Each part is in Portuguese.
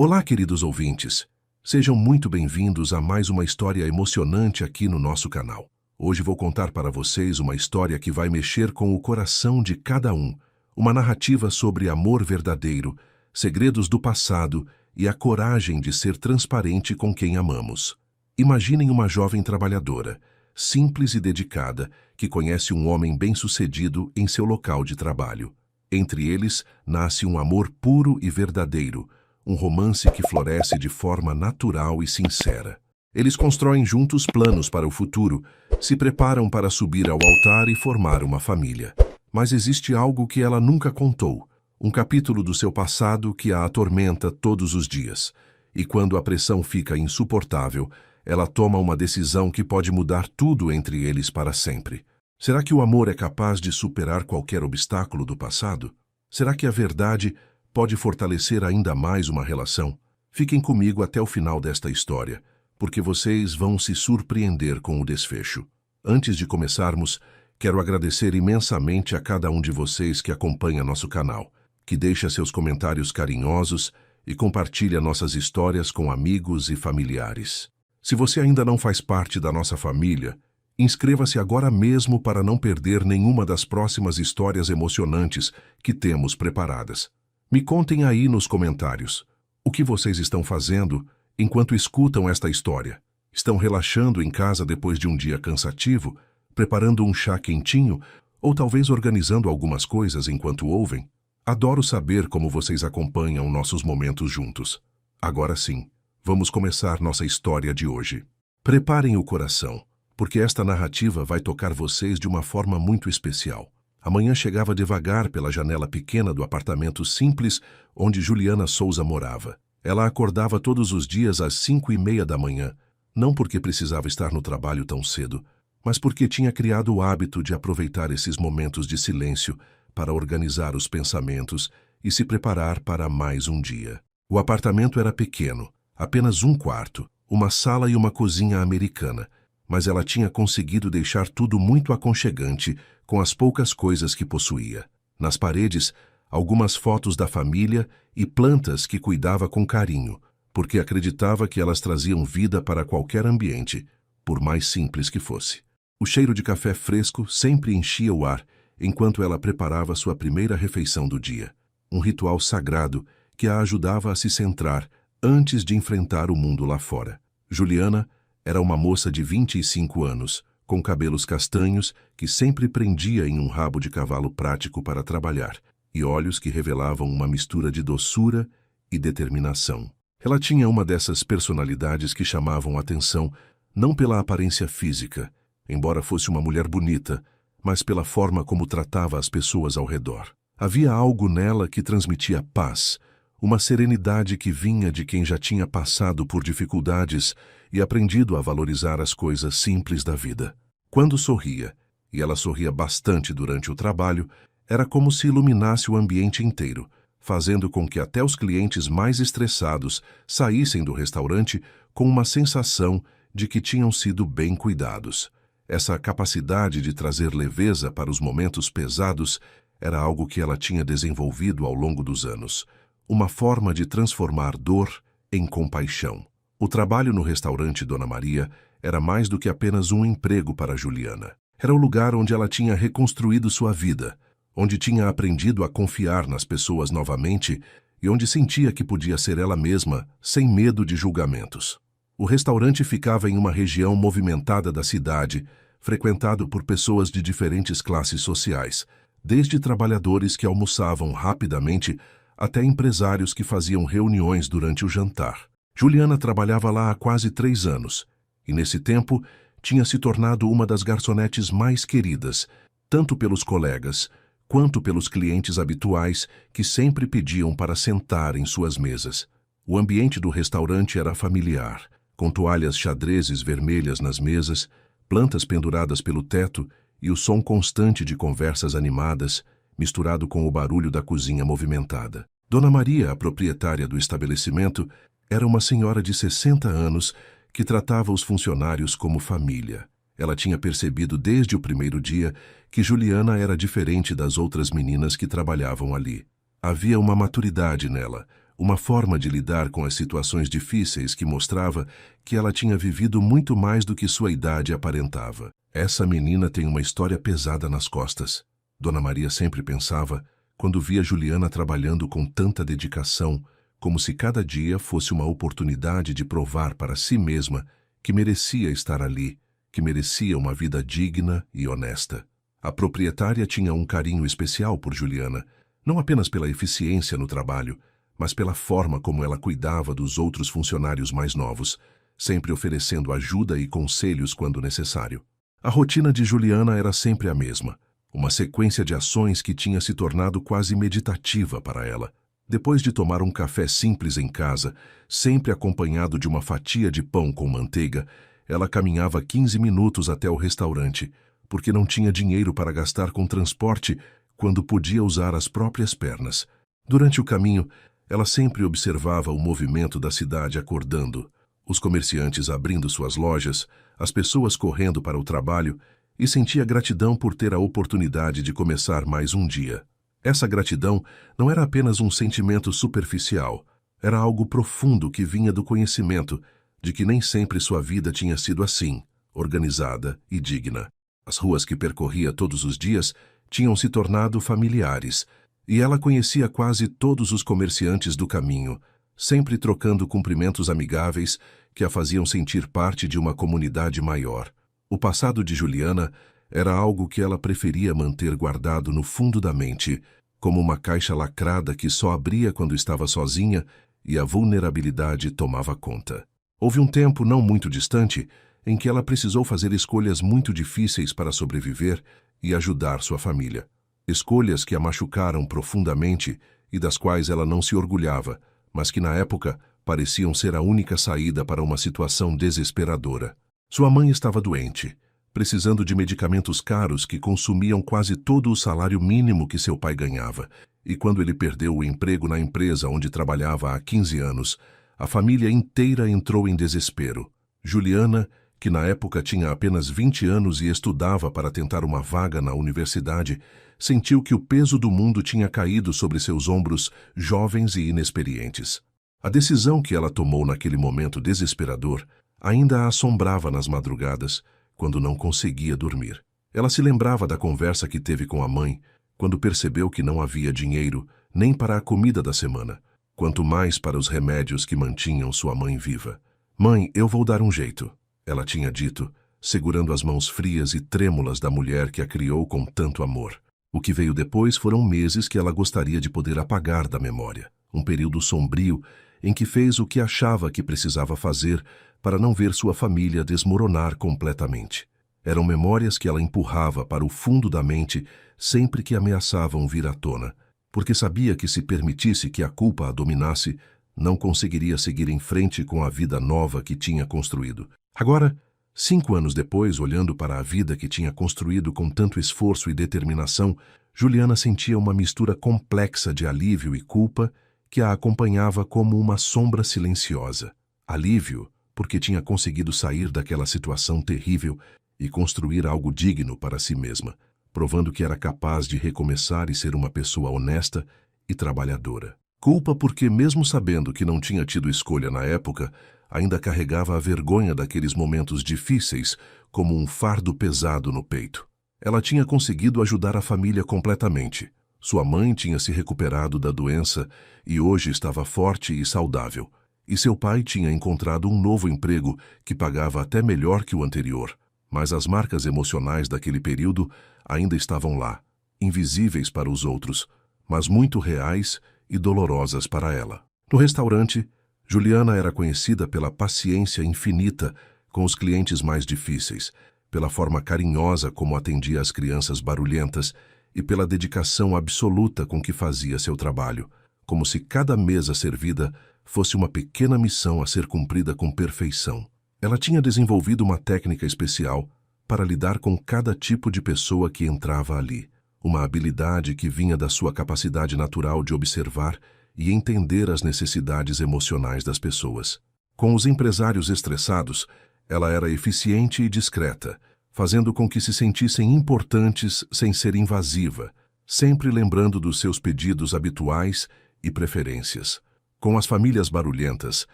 Olá, queridos ouvintes. Sejam muito bem-vindos a mais uma história emocionante aqui no nosso canal. Hoje vou contar para vocês uma história que vai mexer com o coração de cada um. Uma narrativa sobre amor verdadeiro, segredos do passado e a coragem de ser transparente com quem amamos. Imaginem uma jovem trabalhadora, simples e dedicada, que conhece um homem bem-sucedido em seu local de trabalho. Entre eles, nasce um amor puro e verdadeiro, um romance que floresce de forma natural e sincera. Eles constroem juntos planos para o futuro, se preparam para subir ao altar e formar uma família. Mas existe algo que ela nunca contou, um capítulo do seu passado que a atormenta todos os dias. E quando a pressão fica insuportável, ela toma uma decisão que pode mudar tudo entre eles para sempre. Será que o amor é capaz de superar qualquer obstáculo do passado? Será que a verdade pode fortalecer ainda mais uma relação? Fiquem comigo até o final desta história, porque vocês vão se surpreender com o desfecho. Antes de começarmos, quero agradecer imensamente a cada um de vocês que acompanha nosso canal, que deixa seus comentários carinhosos e compartilha nossas histórias com amigos e familiares. Se você ainda não faz parte da nossa família, inscreva-se agora mesmo para não perder nenhuma das próximas histórias emocionantes que temos preparadas. Me contem aí nos comentários o que vocês estão fazendo enquanto escutam esta história. Estão relaxando em casa depois de um dia cansativo, preparando um chá quentinho ou talvez organizando algumas coisas enquanto ouvem? Adoro saber como vocês acompanham nossos momentos juntos. Agora sim, vamos começar nossa história de hoje. Preparem o coração, porque esta narrativa vai tocar vocês de uma forma muito especial. A manhã chegava devagar pela janela pequena do apartamento simples onde Juliana Souza morava. Ela acordava todos os dias às 5:30 da manhã, não porque precisava estar no trabalho tão cedo, mas porque tinha criado o hábito de aproveitar esses momentos de silêncio para organizar os pensamentos e se preparar para mais um dia. O apartamento era pequeno, apenas um quarto, uma sala e uma cozinha americana, mas ela tinha conseguido deixar tudo muito aconchegante com as poucas coisas que possuía. Nas paredes, algumas fotos da família e plantas que cuidava com carinho, porque acreditava que elas traziam vida para qualquer ambiente, por mais simples que fosse. O cheiro de café fresco sempre enchia o ar enquanto ela preparava sua primeira refeição do dia, um ritual sagrado que a ajudava a se centrar antes de enfrentar o mundo lá fora. Juliana era uma moça de 25 anos, com cabelos castanhos que sempre prendia em um rabo de cavalo prático para trabalhar, e olhos que revelavam uma mistura de doçura e determinação. Ela tinha uma dessas personalidades que chamavam atenção não pela aparência física, embora fosse uma mulher bonita, mas pela forma como tratava as pessoas ao redor. Havia algo nela que transmitia paz, uma serenidade que vinha de quem já tinha passado por dificuldades e aprendido a valorizar as coisas simples da vida. Quando sorria, e ela sorria bastante durante o trabalho, era como se iluminasse o ambiente inteiro, fazendo com que até os clientes mais estressados saíssem do restaurante com uma sensação de que tinham sido bem cuidados. Essa capacidade de trazer leveza para os momentos pesados era algo que ela tinha desenvolvido ao longo dos anos, uma forma de transformar dor em compaixão. O trabalho no restaurante Dona Maria era mais do que apenas um emprego para Juliana. Era o lugar onde ela tinha reconstruído sua vida, onde tinha aprendido a confiar nas pessoas novamente e onde sentia que podia ser ela mesma, sem medo de julgamentos. O restaurante ficava em uma região movimentada da cidade, frequentado por pessoas de diferentes classes sociais, desde trabalhadores que almoçavam rapidamente até empresários que faziam reuniões durante o jantar. Juliana trabalhava lá há quase 3 anos, e nesse tempo tinha se tornado uma das garçonetes mais queridas, tanto pelos colegas quanto pelos clientes habituais que sempre pediam para sentar em suas mesas. O ambiente do restaurante era familiar, com toalhas xadrezes vermelhas nas mesas, plantas penduradas pelo teto e o som constante de conversas animadas, misturado com o barulho da cozinha movimentada. Dona Maria, a proprietária do estabelecimento, era uma senhora de 60 anos que tratava os funcionários como família. Ela tinha percebido desde o primeiro dia que Juliana era diferente das outras meninas que trabalhavam ali. Havia uma maturidade nela, uma forma de lidar com as situações difíceis que mostrava que ela tinha vivido muito mais do que sua idade aparentava. Essa menina tem uma história pesada nas costas. Dona Maria sempre pensava, quando via Juliana trabalhando com tanta dedicação, como se cada dia fosse uma oportunidade de provar para si mesma que merecia estar ali, que merecia uma vida digna e honesta. A proprietária tinha um carinho especial por Juliana, não apenas pela eficiência no trabalho, mas pela forma como ela cuidava dos outros funcionários mais novos, sempre oferecendo ajuda e conselhos quando necessário. A rotina de Juliana era sempre a mesma, uma sequência de ações que tinha se tornado quase meditativa para ela. Depois de tomar um café simples em casa, sempre acompanhado de uma fatia de pão com manteiga, ela caminhava 15 minutos até o restaurante, porque não tinha dinheiro para gastar com transporte quando podia usar as próprias pernas. Durante o caminho, ela sempre observava o movimento da cidade acordando, os comerciantes abrindo suas lojas, as pessoas correndo para o trabalho, e sentia gratidão por ter a oportunidade de começar mais um dia. Essa gratidão não era apenas um sentimento superficial, era algo profundo que vinha do conhecimento de que nem sempre sua vida tinha sido assim, organizada e digna. As ruas que percorria todos os dias tinham se tornado familiares, e ela conhecia quase todos os comerciantes do caminho, sempre trocando cumprimentos amigáveis que a faziam sentir parte de uma comunidade maior. O passado de Juliana era algo que ela preferia manter guardado no fundo da mente, como uma caixa lacrada que só abria quando estava sozinha e a vulnerabilidade tomava conta. Houve um tempo não muito distante em que ela precisou fazer escolhas muito difíceis para sobreviver e ajudar sua família. Escolhas que a machucaram profundamente e das quais ela não se orgulhava, mas que na época pareciam ser a única saída para uma situação desesperadora. Sua mãe estava doente, precisando de medicamentos caros que consumiam quase todo o salário mínimo que seu pai ganhava, e quando ele perdeu o emprego na empresa onde trabalhava há 15 anos, a família inteira entrou em desespero. Juliana, que na época tinha apenas 20 anos e estudava para tentar uma vaga na universidade, sentiu que o peso do mundo tinha caído sobre seus ombros jovens e inexperientes. A decisão que ela tomou naquele momento desesperador ainda a assombrava nas madrugadas, quando não conseguia dormir. Ela se lembrava da conversa que teve com a mãe, quando percebeu que não havia dinheiro nem para a comida da semana, quanto mais para os remédios que mantinham sua mãe viva. "Mãe, eu vou dar um jeito", ela tinha dito, segurando as mãos frias e trêmulas da mulher que a criou com tanto amor. O que veio depois foram meses que ela gostaria de poder apagar da memória, um período sombrio em que fez o que achava que precisava fazer para não ver sua família desmoronar completamente. Eram memórias que ela empurrava para o fundo da mente sempre que ameaçavam vir à tona, porque sabia que se permitisse que a culpa a dominasse, não conseguiria seguir em frente com a vida nova que tinha construído. Agora, 5 anos depois, olhando para a vida que tinha construído com tanto esforço e determinação, Juliana sentia uma mistura complexa de alívio e culpa que a acompanhava como uma sombra silenciosa. Alívio, porque tinha conseguido sair daquela situação terrível e construir algo digno para si mesma, provando que era capaz de recomeçar e ser uma pessoa honesta e trabalhadora. Culpa porque, mesmo sabendo que não tinha tido escolha na época, ainda carregava a vergonha daqueles momentos difíceis como um fardo pesado no peito. Ela tinha conseguido ajudar a família completamente. Sua mãe tinha se recuperado da doença e hoje estava forte e saudável. E seu pai tinha encontrado um novo emprego que pagava até melhor que o anterior. Mas as marcas emocionais daquele período ainda estavam lá, invisíveis para os outros, mas muito reais e dolorosas para ela. No restaurante, Juliana era conhecida pela paciência infinita com os clientes mais difíceis, pela forma carinhosa como atendia as crianças barulhentas e pela dedicação absoluta com que fazia seu trabalho, como se cada mesa servida fosse uma pequena missão a ser cumprida com perfeição. Ela tinha desenvolvido uma técnica especial para lidar com cada tipo de pessoa que entrava ali, uma habilidade que vinha da sua capacidade natural de observar e entender as necessidades emocionais das pessoas. Com os empresários estressados, ela era eficiente e discreta, fazendo com que se sentissem importantes sem ser invasiva, sempre lembrando dos seus pedidos habituais e preferências. Com as famílias barulhentas,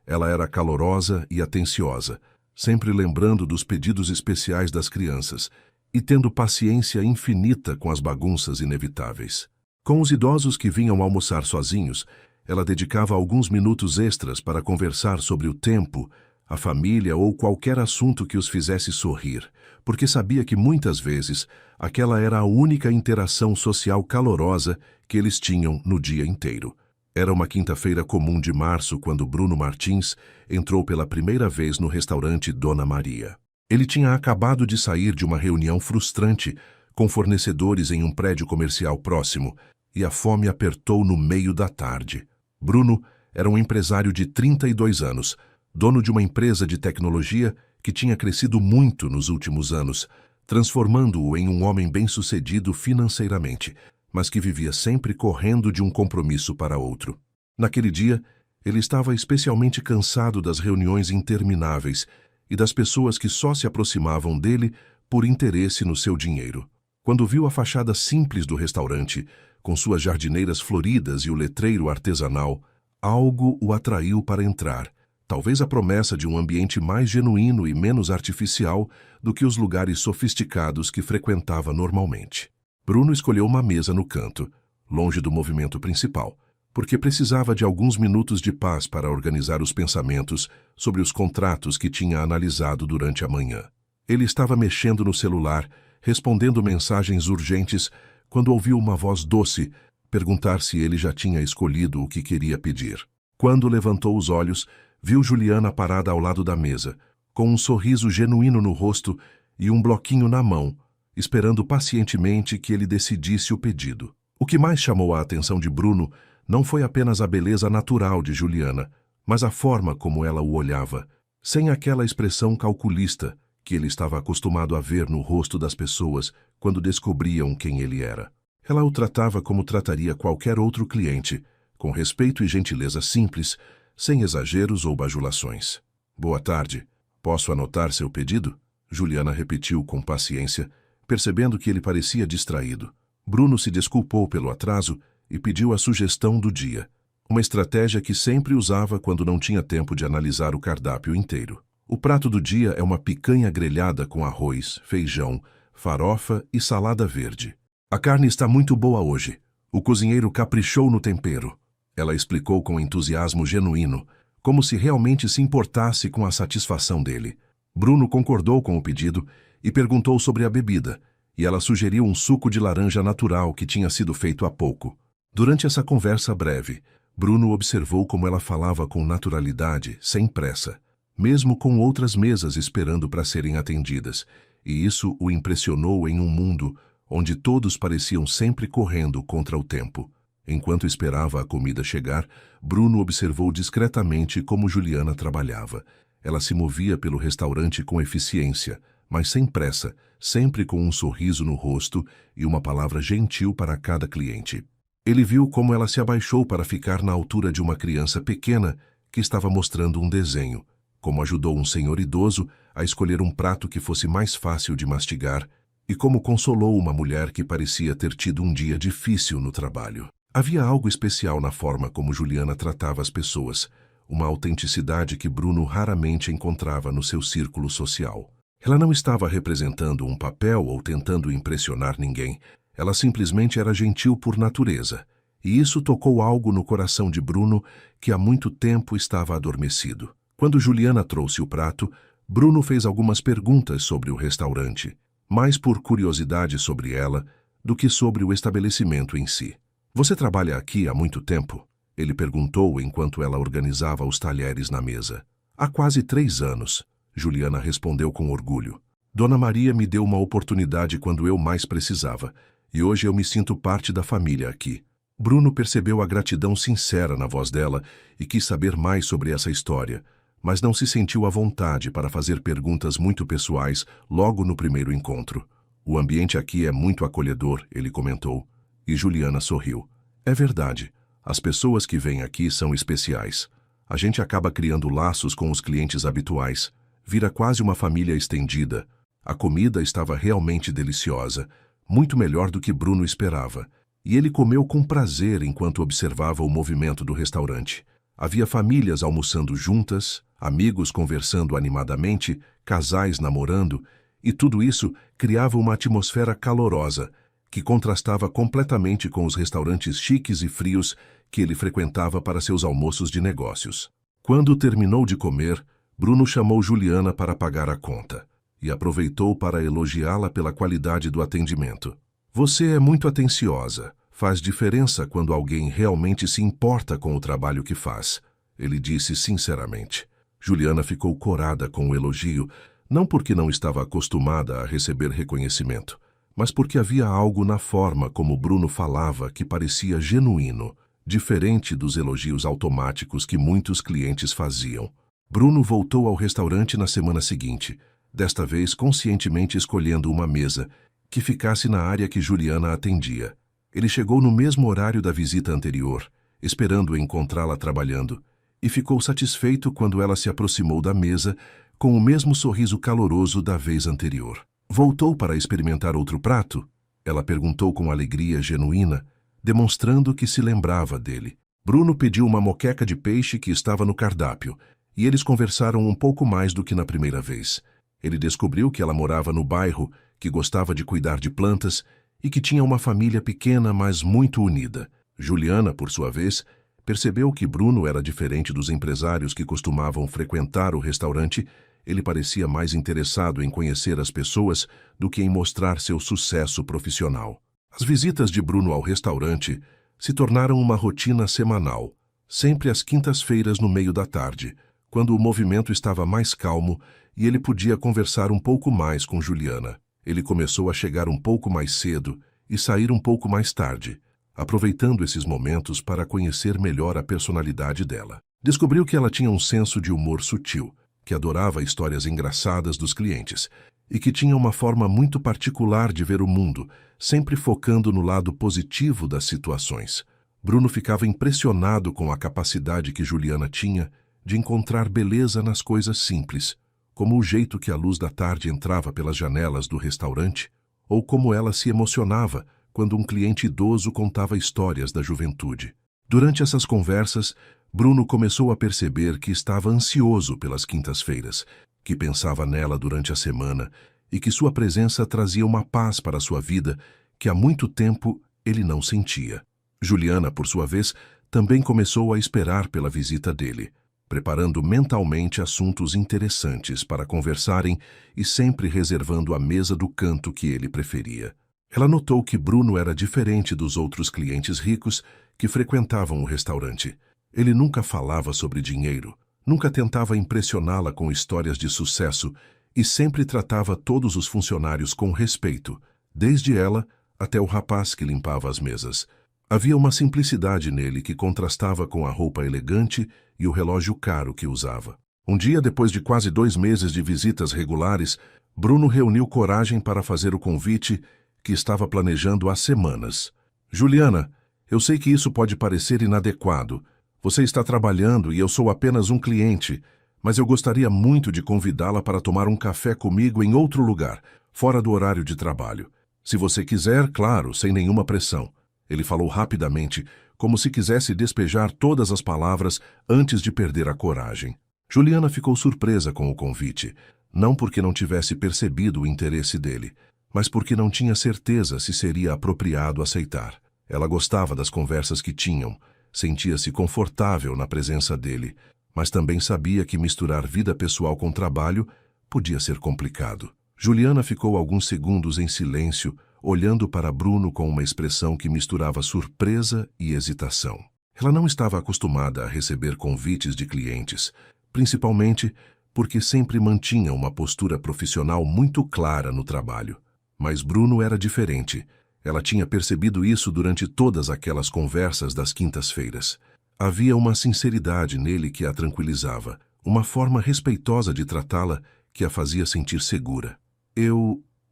ela era calorosa e atenciosa, sempre lembrando dos pedidos especiais das crianças e tendo paciência infinita com as bagunças inevitáveis. Com os idosos que vinham almoçar sozinhos, ela dedicava alguns minutos extras para conversar sobre o tempo, a família ou qualquer assunto que os fizesse sorrir, porque sabia que muitas vezes aquela era a única interação social calorosa que eles tinham no dia inteiro. Era uma quinta-feira comum de março quando Bruno Martins entrou pela primeira vez no restaurante Dona Maria. Ele tinha acabado de sair de uma reunião frustrante com fornecedores em um prédio comercial próximo e a fome apertou no meio da tarde. Bruno era um empresário de 32 anos, dono de uma empresa de tecnologia que tinha crescido muito nos últimos anos, transformando-o em um homem bem-sucedido financeiramente, mas que vivia sempre correndo de um compromisso para outro. Naquele dia, ele estava especialmente cansado das reuniões intermináveis e das pessoas que só se aproximavam dele por interesse no seu dinheiro. Quando viu a fachada simples do restaurante, com suas jardineiras floridas e o letreiro artesanal, algo o atraiu para entrar, talvez a promessa de um ambiente mais genuíno e menos artificial do que os lugares sofisticados que frequentava normalmente. Bruno escolheu uma mesa no canto, longe do movimento principal, porque precisava de alguns minutos de paz para organizar os pensamentos sobre os contratos que tinha analisado durante a manhã. Ele estava mexendo no celular, respondendo mensagens urgentes, quando ouviu uma voz doce perguntar se ele já tinha escolhido o que queria pedir. Quando levantou os olhos, viu Juliana parada ao lado da mesa, com um sorriso genuíno no rosto e um bloquinho na mão, esperando pacientemente que ele decidisse o pedido. O que mais chamou a atenção de Bruno não foi apenas a beleza natural de Juliana, mas a forma como ela o olhava, sem aquela expressão calculista que ele estava acostumado a ver no rosto das pessoas quando descobriam quem ele era. Ela o tratava como trataria qualquer outro cliente, com respeito e gentileza simples, sem exageros ou bajulações. "Boa tarde. Posso anotar seu pedido?" Juliana repetiu com paciência, percebendo que ele parecia distraído. Bruno se desculpou pelo atraso e pediu a sugestão do dia, uma estratégia que sempre usava quando não tinha tempo de analisar o cardápio inteiro. O prato do dia é uma picanha grelhada com arroz, feijão, farofa e salada verde. "A carne está muito boa hoje. O cozinheiro caprichou no tempero", ela explicou com entusiasmo genuíno, como se realmente se importasse com a satisfação dele. Bruno concordou com o pedido e perguntou sobre a bebida, e ela sugeriu um suco de laranja natural que tinha sido feito há pouco. Durante essa conversa breve, Bruno observou como ela falava com naturalidade, sem pressa, mesmo com outras mesas esperando para serem atendidas, e isso o impressionou em um mundo onde todos pareciam sempre correndo contra o tempo. Enquanto esperava a comida chegar, Bruno observou discretamente como Juliana trabalhava. Ela se movia pelo restaurante com eficiência, mas sem pressa, sempre com um sorriso no rosto e uma palavra gentil para cada cliente. Ele viu como ela se abaixou para ficar na altura de uma criança pequena que estava mostrando um desenho, como ajudou um senhor idoso a escolher um prato que fosse mais fácil de mastigar e como consolou uma mulher que parecia ter tido um dia difícil no trabalho. Havia algo especial na forma como Juliana tratava as pessoas, uma autenticidade que Bruno raramente encontrava no seu círculo social. Ela não estava representando um papel ou tentando impressionar ninguém. Ela simplesmente era gentil por natureza, e isso tocou algo no coração de Bruno que há muito tempo estava adormecido. Quando Juliana trouxe o prato, Bruno fez algumas perguntas sobre o restaurante, mais por curiosidade sobre ela do que sobre o estabelecimento em si. "Você trabalha aqui há muito tempo?" ele perguntou enquanto ela organizava os talheres na mesa. "Há quase 3 anos", Juliana respondeu com orgulho. "Dona Maria me deu uma oportunidade quando eu mais precisava, e hoje eu me sinto parte da família aqui." Bruno percebeu a gratidão sincera na voz dela e quis saber mais sobre essa história, mas não se sentiu à vontade para fazer perguntas muito pessoais logo no primeiro encontro. "O ambiente aqui é muito acolhedor", ele comentou, e Juliana sorriu. "É verdade, as pessoas que vêm aqui são especiais. A gente acaba criando laços com os clientes habituais, vira quase uma família estendida." A comida estava realmente deliciosa, muito melhor do que Bruno esperava, e ele comeu com prazer enquanto observava o movimento do restaurante. Havia famílias almoçando juntas, amigos conversando animadamente, casais namorando, e tudo isso criava uma atmosfera calorosa, que contrastava completamente com os restaurantes chiques e frios que ele frequentava para seus almoços de negócios. Quando terminou de comer, Bruno chamou Juliana para pagar a conta e aproveitou para elogiá-la pela qualidade do atendimento. Você é muito atenciosa. Faz diferença quando alguém realmente se importa com o trabalho que faz, ele disse sinceramente. Juliana ficou corada com o elogio, não porque não estava acostumada a receber reconhecimento, mas porque havia algo na forma como Bruno falava que parecia genuíno, diferente dos elogios automáticos que muitos clientes faziam. Bruno voltou ao restaurante na semana seguinte, desta vez conscientemente escolhendo uma mesa que ficasse na área que Juliana atendia. Ele chegou no mesmo horário da visita anterior, esperando encontrá-la trabalhando, e ficou satisfeito quando ela se aproximou da mesa com o mesmo sorriso caloroso da vez anterior. Voltou para experimentar outro prato? Ela perguntou com alegria genuína, demonstrando que se lembrava dele. Bruno pediu uma moqueca de peixe que estava no cardápio, e eles conversaram um pouco mais do que na primeira vez. Ele descobriu que ela morava no bairro, que gostava de cuidar de plantas e que tinha uma família pequena, mas muito unida. Juliana, por sua vez, percebeu que Bruno era diferente dos empresários que costumavam frequentar o restaurante. Ele parecia mais interessado em conhecer as pessoas do que em mostrar seu sucesso profissional. As visitas de Bruno ao restaurante se tornaram uma rotina semanal, sempre às quintas-feiras no meio da tarde, quando o movimento estava mais calmo e ele podia conversar um pouco mais com Juliana. Ele começou a chegar um pouco mais cedo e sair um pouco mais tarde, aproveitando esses momentos para conhecer melhor a personalidade dela. Descobriu que ela tinha um senso de humor sutil, que adorava histórias engraçadas dos clientes e que tinha uma forma muito particular de ver o mundo, sempre focando no lado positivo das situações. Bruno ficava impressionado com a capacidade que Juliana tinha de encontrar beleza nas coisas simples, como o jeito que a luz da tarde entrava pelas janelas do restaurante, ou como ela se emocionava quando um cliente idoso contava histórias da juventude. Durante essas conversas, Bruno começou a perceber que estava ansioso pelas quintas-feiras, que pensava nela durante a semana e que sua presença trazia uma paz para sua vida que há muito tempo ele não sentia. Juliana, por sua vez, também começou a esperar pela visita dele, preparando mentalmente assuntos interessantes para conversarem e sempre reservando a mesa do canto que ele preferia. Ela notou que Bruno era diferente dos outros clientes ricos que frequentavam o restaurante. Ele nunca falava sobre dinheiro, nunca tentava impressioná-la com histórias de sucesso e sempre tratava todos os funcionários com respeito, desde ela até o rapaz que limpava as mesas. Havia uma simplicidade nele que contrastava com a roupa elegante e o relógio caro que usava. Um dia, depois de quase 2 meses de visitas regulares, Bruno reuniu coragem para fazer o convite que estava planejando há semanas. Juliana, eu sei que isso pode parecer inadequado. Você está trabalhando e eu sou apenas um cliente, mas eu gostaria muito de convidá-la para tomar um café comigo em outro lugar, fora do horário de trabalho. Se você quiser, claro, sem nenhuma pressão. Ele falou rapidamente, como se quisesse despejar todas as palavras antes de perder a coragem. Juliana ficou surpresa com o convite, não porque não tivesse percebido o interesse dele, mas porque não tinha certeza se seria apropriado aceitar. Ela gostava das conversas que tinham, sentia-se confortável na presença dele, mas também sabia que misturar vida pessoal com trabalho podia ser complicado. Juliana ficou alguns segundos em silêncio, olhando para Bruno com uma expressão que misturava surpresa e hesitação. Ela não estava acostumada a receber convites de clientes, principalmente porque sempre mantinha uma postura profissional muito clara no trabalho. Mas Bruno era diferente. Ela tinha percebido isso durante todas aquelas conversas das quintas-feiras. Havia uma sinceridade nele que a tranquilizava, uma forma respeitosa de tratá-la que a fazia sentir segura.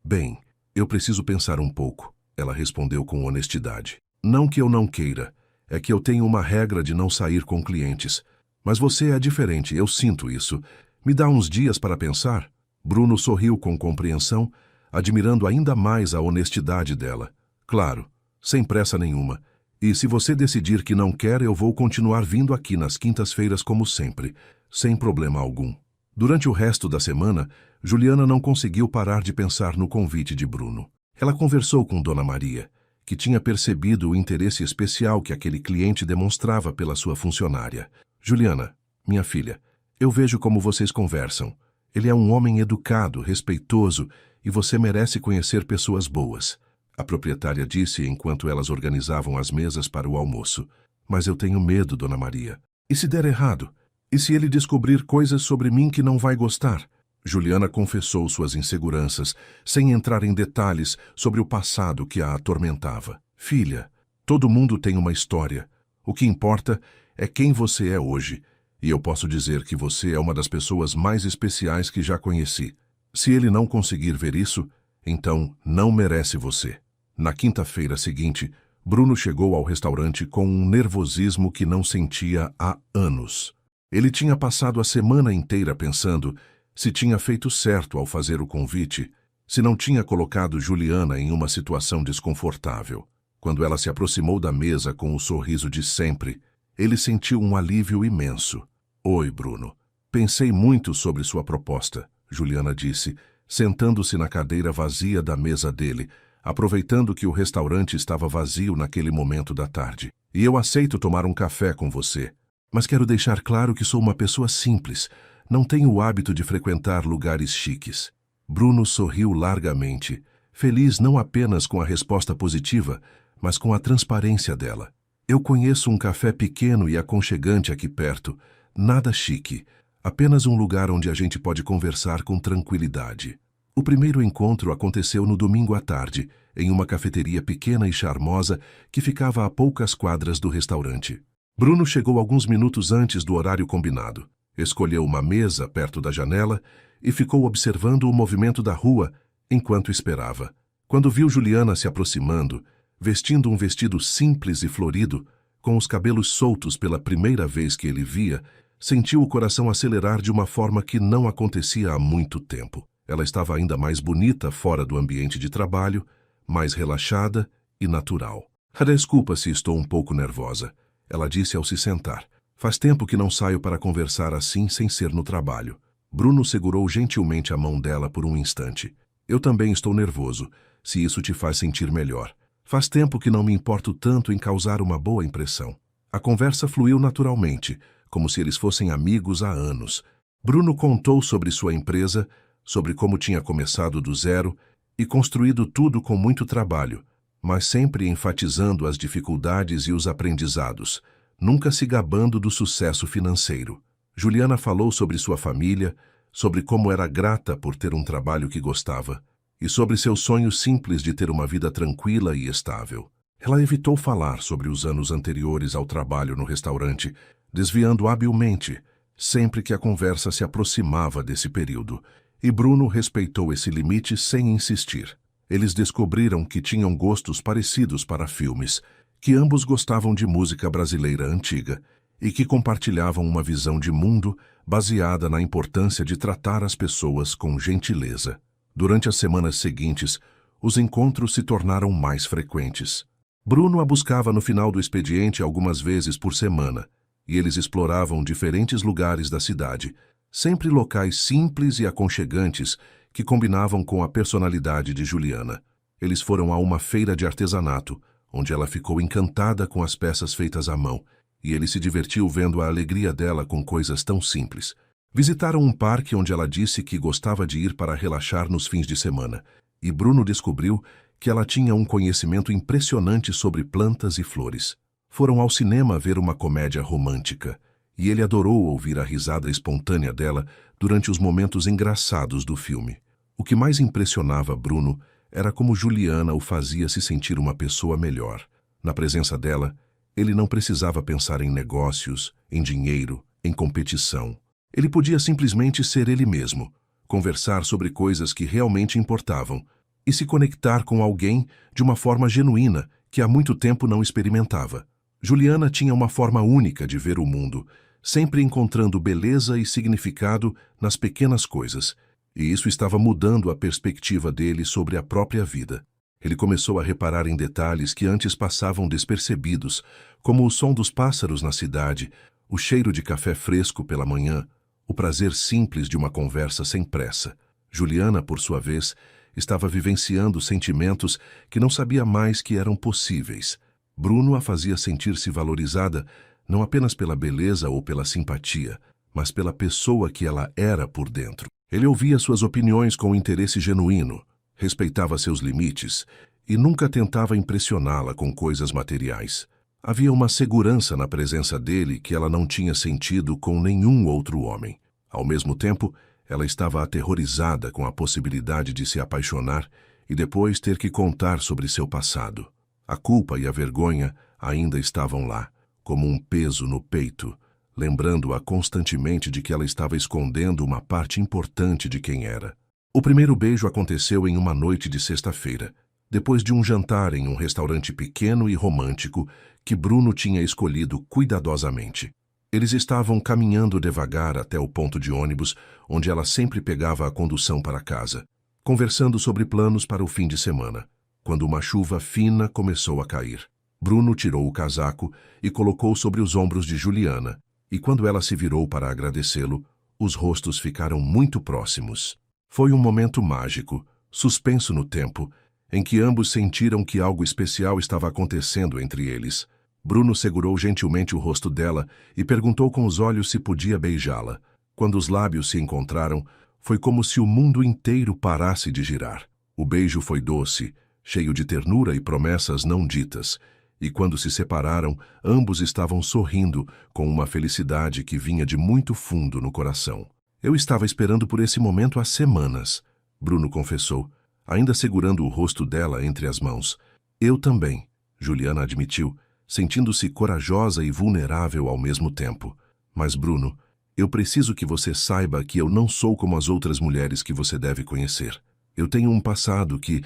Bem, eu preciso pensar um pouco, ela respondeu com honestidade. Não que eu não queira, é que eu tenho uma regra de não sair com clientes. Mas você é diferente, eu sinto isso. Me dá uns dias para pensar? Bruno sorriu com compreensão, admirando ainda mais a honestidade dela. Claro, sem pressa nenhuma. E se você decidir que não quer, eu vou continuar vindo aqui nas quintas-feiras como sempre, sem problema algum. Durante o resto da semana, Juliana não conseguiu parar de pensar no convite de Bruno. Ela conversou com Dona Maria, que tinha percebido o interesse especial que aquele cliente demonstrava pela sua funcionária. Juliana, minha filha, eu vejo como vocês conversam. Ele é um homem educado, respeitoso, e você merece conhecer pessoas boas. A proprietária disse enquanto elas organizavam as mesas para o almoço. Mas eu tenho medo, Dona Maria. E se der errado? E se ele descobrir coisas sobre mim que não vai gostar? Juliana confessou suas inseguranças, sem entrar em detalhes sobre o passado que a atormentava. Filha, todo mundo tem uma história. O que importa é quem você é hoje. E eu posso dizer que você é uma das pessoas mais especiais que já conheci. Se ele não conseguir ver isso, então não merece você. Na quinta-feira seguinte, Bruno chegou ao restaurante com um nervosismo que não sentia há anos. Ele tinha passado a semana inteira pensando se tinha feito certo ao fazer o convite, se não tinha colocado Juliana em uma situação desconfortável. Quando ela se aproximou da mesa com o sorriso de sempre, ele sentiu um alívio imenso. Oi, Bruno. Pensei muito sobre sua proposta, Juliana disse, sentando-se na cadeira vazia da mesa dele, aproveitando que o restaurante estava vazio naquele momento da tarde. E eu aceito tomar um café com você. Mas quero deixar claro que sou uma pessoa simples. Não tenho o hábito de frequentar lugares chiques. Bruno sorriu largamente, feliz não apenas com a resposta positiva, mas com a transparência dela. Eu conheço um café pequeno e aconchegante aqui perto. Nada chique. Apenas um lugar onde a gente pode conversar com tranquilidade. O primeiro encontro aconteceu no domingo à tarde, em uma cafeteria pequena e charmosa que ficava a poucas quadras do restaurante. Bruno chegou alguns minutos antes do horário combinado. Escolheu uma mesa perto da janela e ficou observando o movimento da rua enquanto esperava. Quando viu Juliana se aproximando, vestindo um vestido simples e florido, com os cabelos soltos pela primeira vez que ele via, sentiu o coração acelerar de uma forma que não acontecia há muito tempo. Ela estava ainda mais bonita fora do ambiente de trabalho, mais relaxada e natural. Desculpa se estou um pouco nervosa, ela disse ao se sentar. Faz tempo que não saio para conversar assim sem ser no trabalho. Bruno segurou gentilmente a mão dela por um instante. Eu também estou nervoso, se isso te faz sentir melhor. Faz tempo que não me importo tanto em causar uma boa impressão. A conversa fluiu naturalmente, como se eles fossem amigos há anos. Bruno contou sobre sua empresa, sobre como tinha começado do zero e construído tudo com muito trabalho, mas sempre enfatizando as dificuldades e os aprendizados, nunca se gabando do sucesso financeiro. Juliana falou sobre sua família, sobre como era grata por ter um trabalho que gostava, e sobre seu sonho simples de ter uma vida tranquila e estável. Ela evitou falar sobre os anos anteriores ao trabalho no restaurante, desviando habilmente, sempre que a conversa se aproximava desse período, e Bruno respeitou esse limite sem insistir. Eles descobriram que tinham gostos parecidos para filmes, que ambos gostavam de música brasileira antiga e que compartilhavam uma visão de mundo baseada na importância de tratar as pessoas com gentileza. Durante as semanas seguintes, os encontros se tornaram mais frequentes. Bruno a buscava no final do expediente algumas vezes por semana, e eles exploravam diferentes lugares da cidade, sempre locais simples e aconchegantes que combinavam com a personalidade de Juliana. Eles foram a uma feira de artesanato, onde ela ficou encantada com as peças feitas à mão, e ele se divertiu vendo a alegria dela com coisas tão simples. Visitaram um parque onde ela disse que gostava de ir para relaxar nos fins de semana, e Bruno descobriu que ela tinha um conhecimento impressionante sobre plantas e flores. Foram ao cinema ver uma comédia romântica, e ele adorou ouvir a risada espontânea dela durante os momentos engraçados do filme. O que mais impressionava Bruno era como Juliana o fazia se sentir uma pessoa melhor. Na presença dela, ele não precisava pensar em negócios, em dinheiro, em competição. Ele podia simplesmente ser ele mesmo, conversar sobre coisas que realmente importavam e se conectar com alguém de uma forma genuína que há muito tempo não experimentava. Juliana tinha uma forma única de ver o mundo, sempre encontrando beleza e significado nas pequenas coisas, e isso estava mudando a perspectiva dele sobre a própria vida. Ele começou a reparar em detalhes que antes passavam despercebidos, como o som dos pássaros na cidade, o cheiro de café fresco pela manhã, o prazer simples de uma conversa sem pressa. Juliana, por sua vez, estava vivenciando sentimentos que não sabia mais que eram possíveis. Bruno a fazia sentir-se valorizada não apenas pela beleza ou pela simpatia, mas pela pessoa que ela era por dentro. Ele ouvia suas opiniões com interesse genuíno, respeitava seus limites e nunca tentava impressioná-la com coisas materiais. Havia uma segurança na presença dele que ela não tinha sentido com nenhum outro homem. Ao mesmo tempo, ela estava aterrorizada com a possibilidade de se apaixonar e depois ter que contar sobre seu passado. A culpa e a vergonha ainda estavam lá, como um peso no peito, lembrando-a constantemente de que ela estava escondendo uma parte importante de quem era. O primeiro beijo aconteceu em uma noite de sexta-feira, depois de um jantar em um restaurante pequeno e romântico que Bruno tinha escolhido cuidadosamente. Eles estavam caminhando devagar até o ponto de ônibus, onde ela sempre pegava a condução para casa, conversando sobre planos para o fim de semana, quando uma chuva fina começou a cair. Bruno tirou o casaco e colocou sobre os ombros de Juliana, e quando ela se virou para agradecê-lo, os rostos ficaram muito próximos. Foi um momento mágico, suspenso no tempo, em que ambos sentiram que algo especial estava acontecendo entre eles. Bruno segurou gentilmente o rosto dela e perguntou com os olhos se podia beijá-la. Quando os lábios se encontraram, foi como se o mundo inteiro parasse de girar. O beijo foi doce, cheio de ternura e promessas não ditas, e quando se separaram, ambos estavam sorrindo com uma felicidade que vinha de muito fundo no coração. Eu estava esperando por esse momento há semanas, Bruno confessou, ainda segurando o rosto dela entre as mãos. Eu também, Juliana admitiu, sentindo-se corajosa e vulnerável ao mesmo tempo. Mas, Bruno, eu preciso que você saiba que eu não sou como as outras mulheres que você deve conhecer. Eu tenho um passado que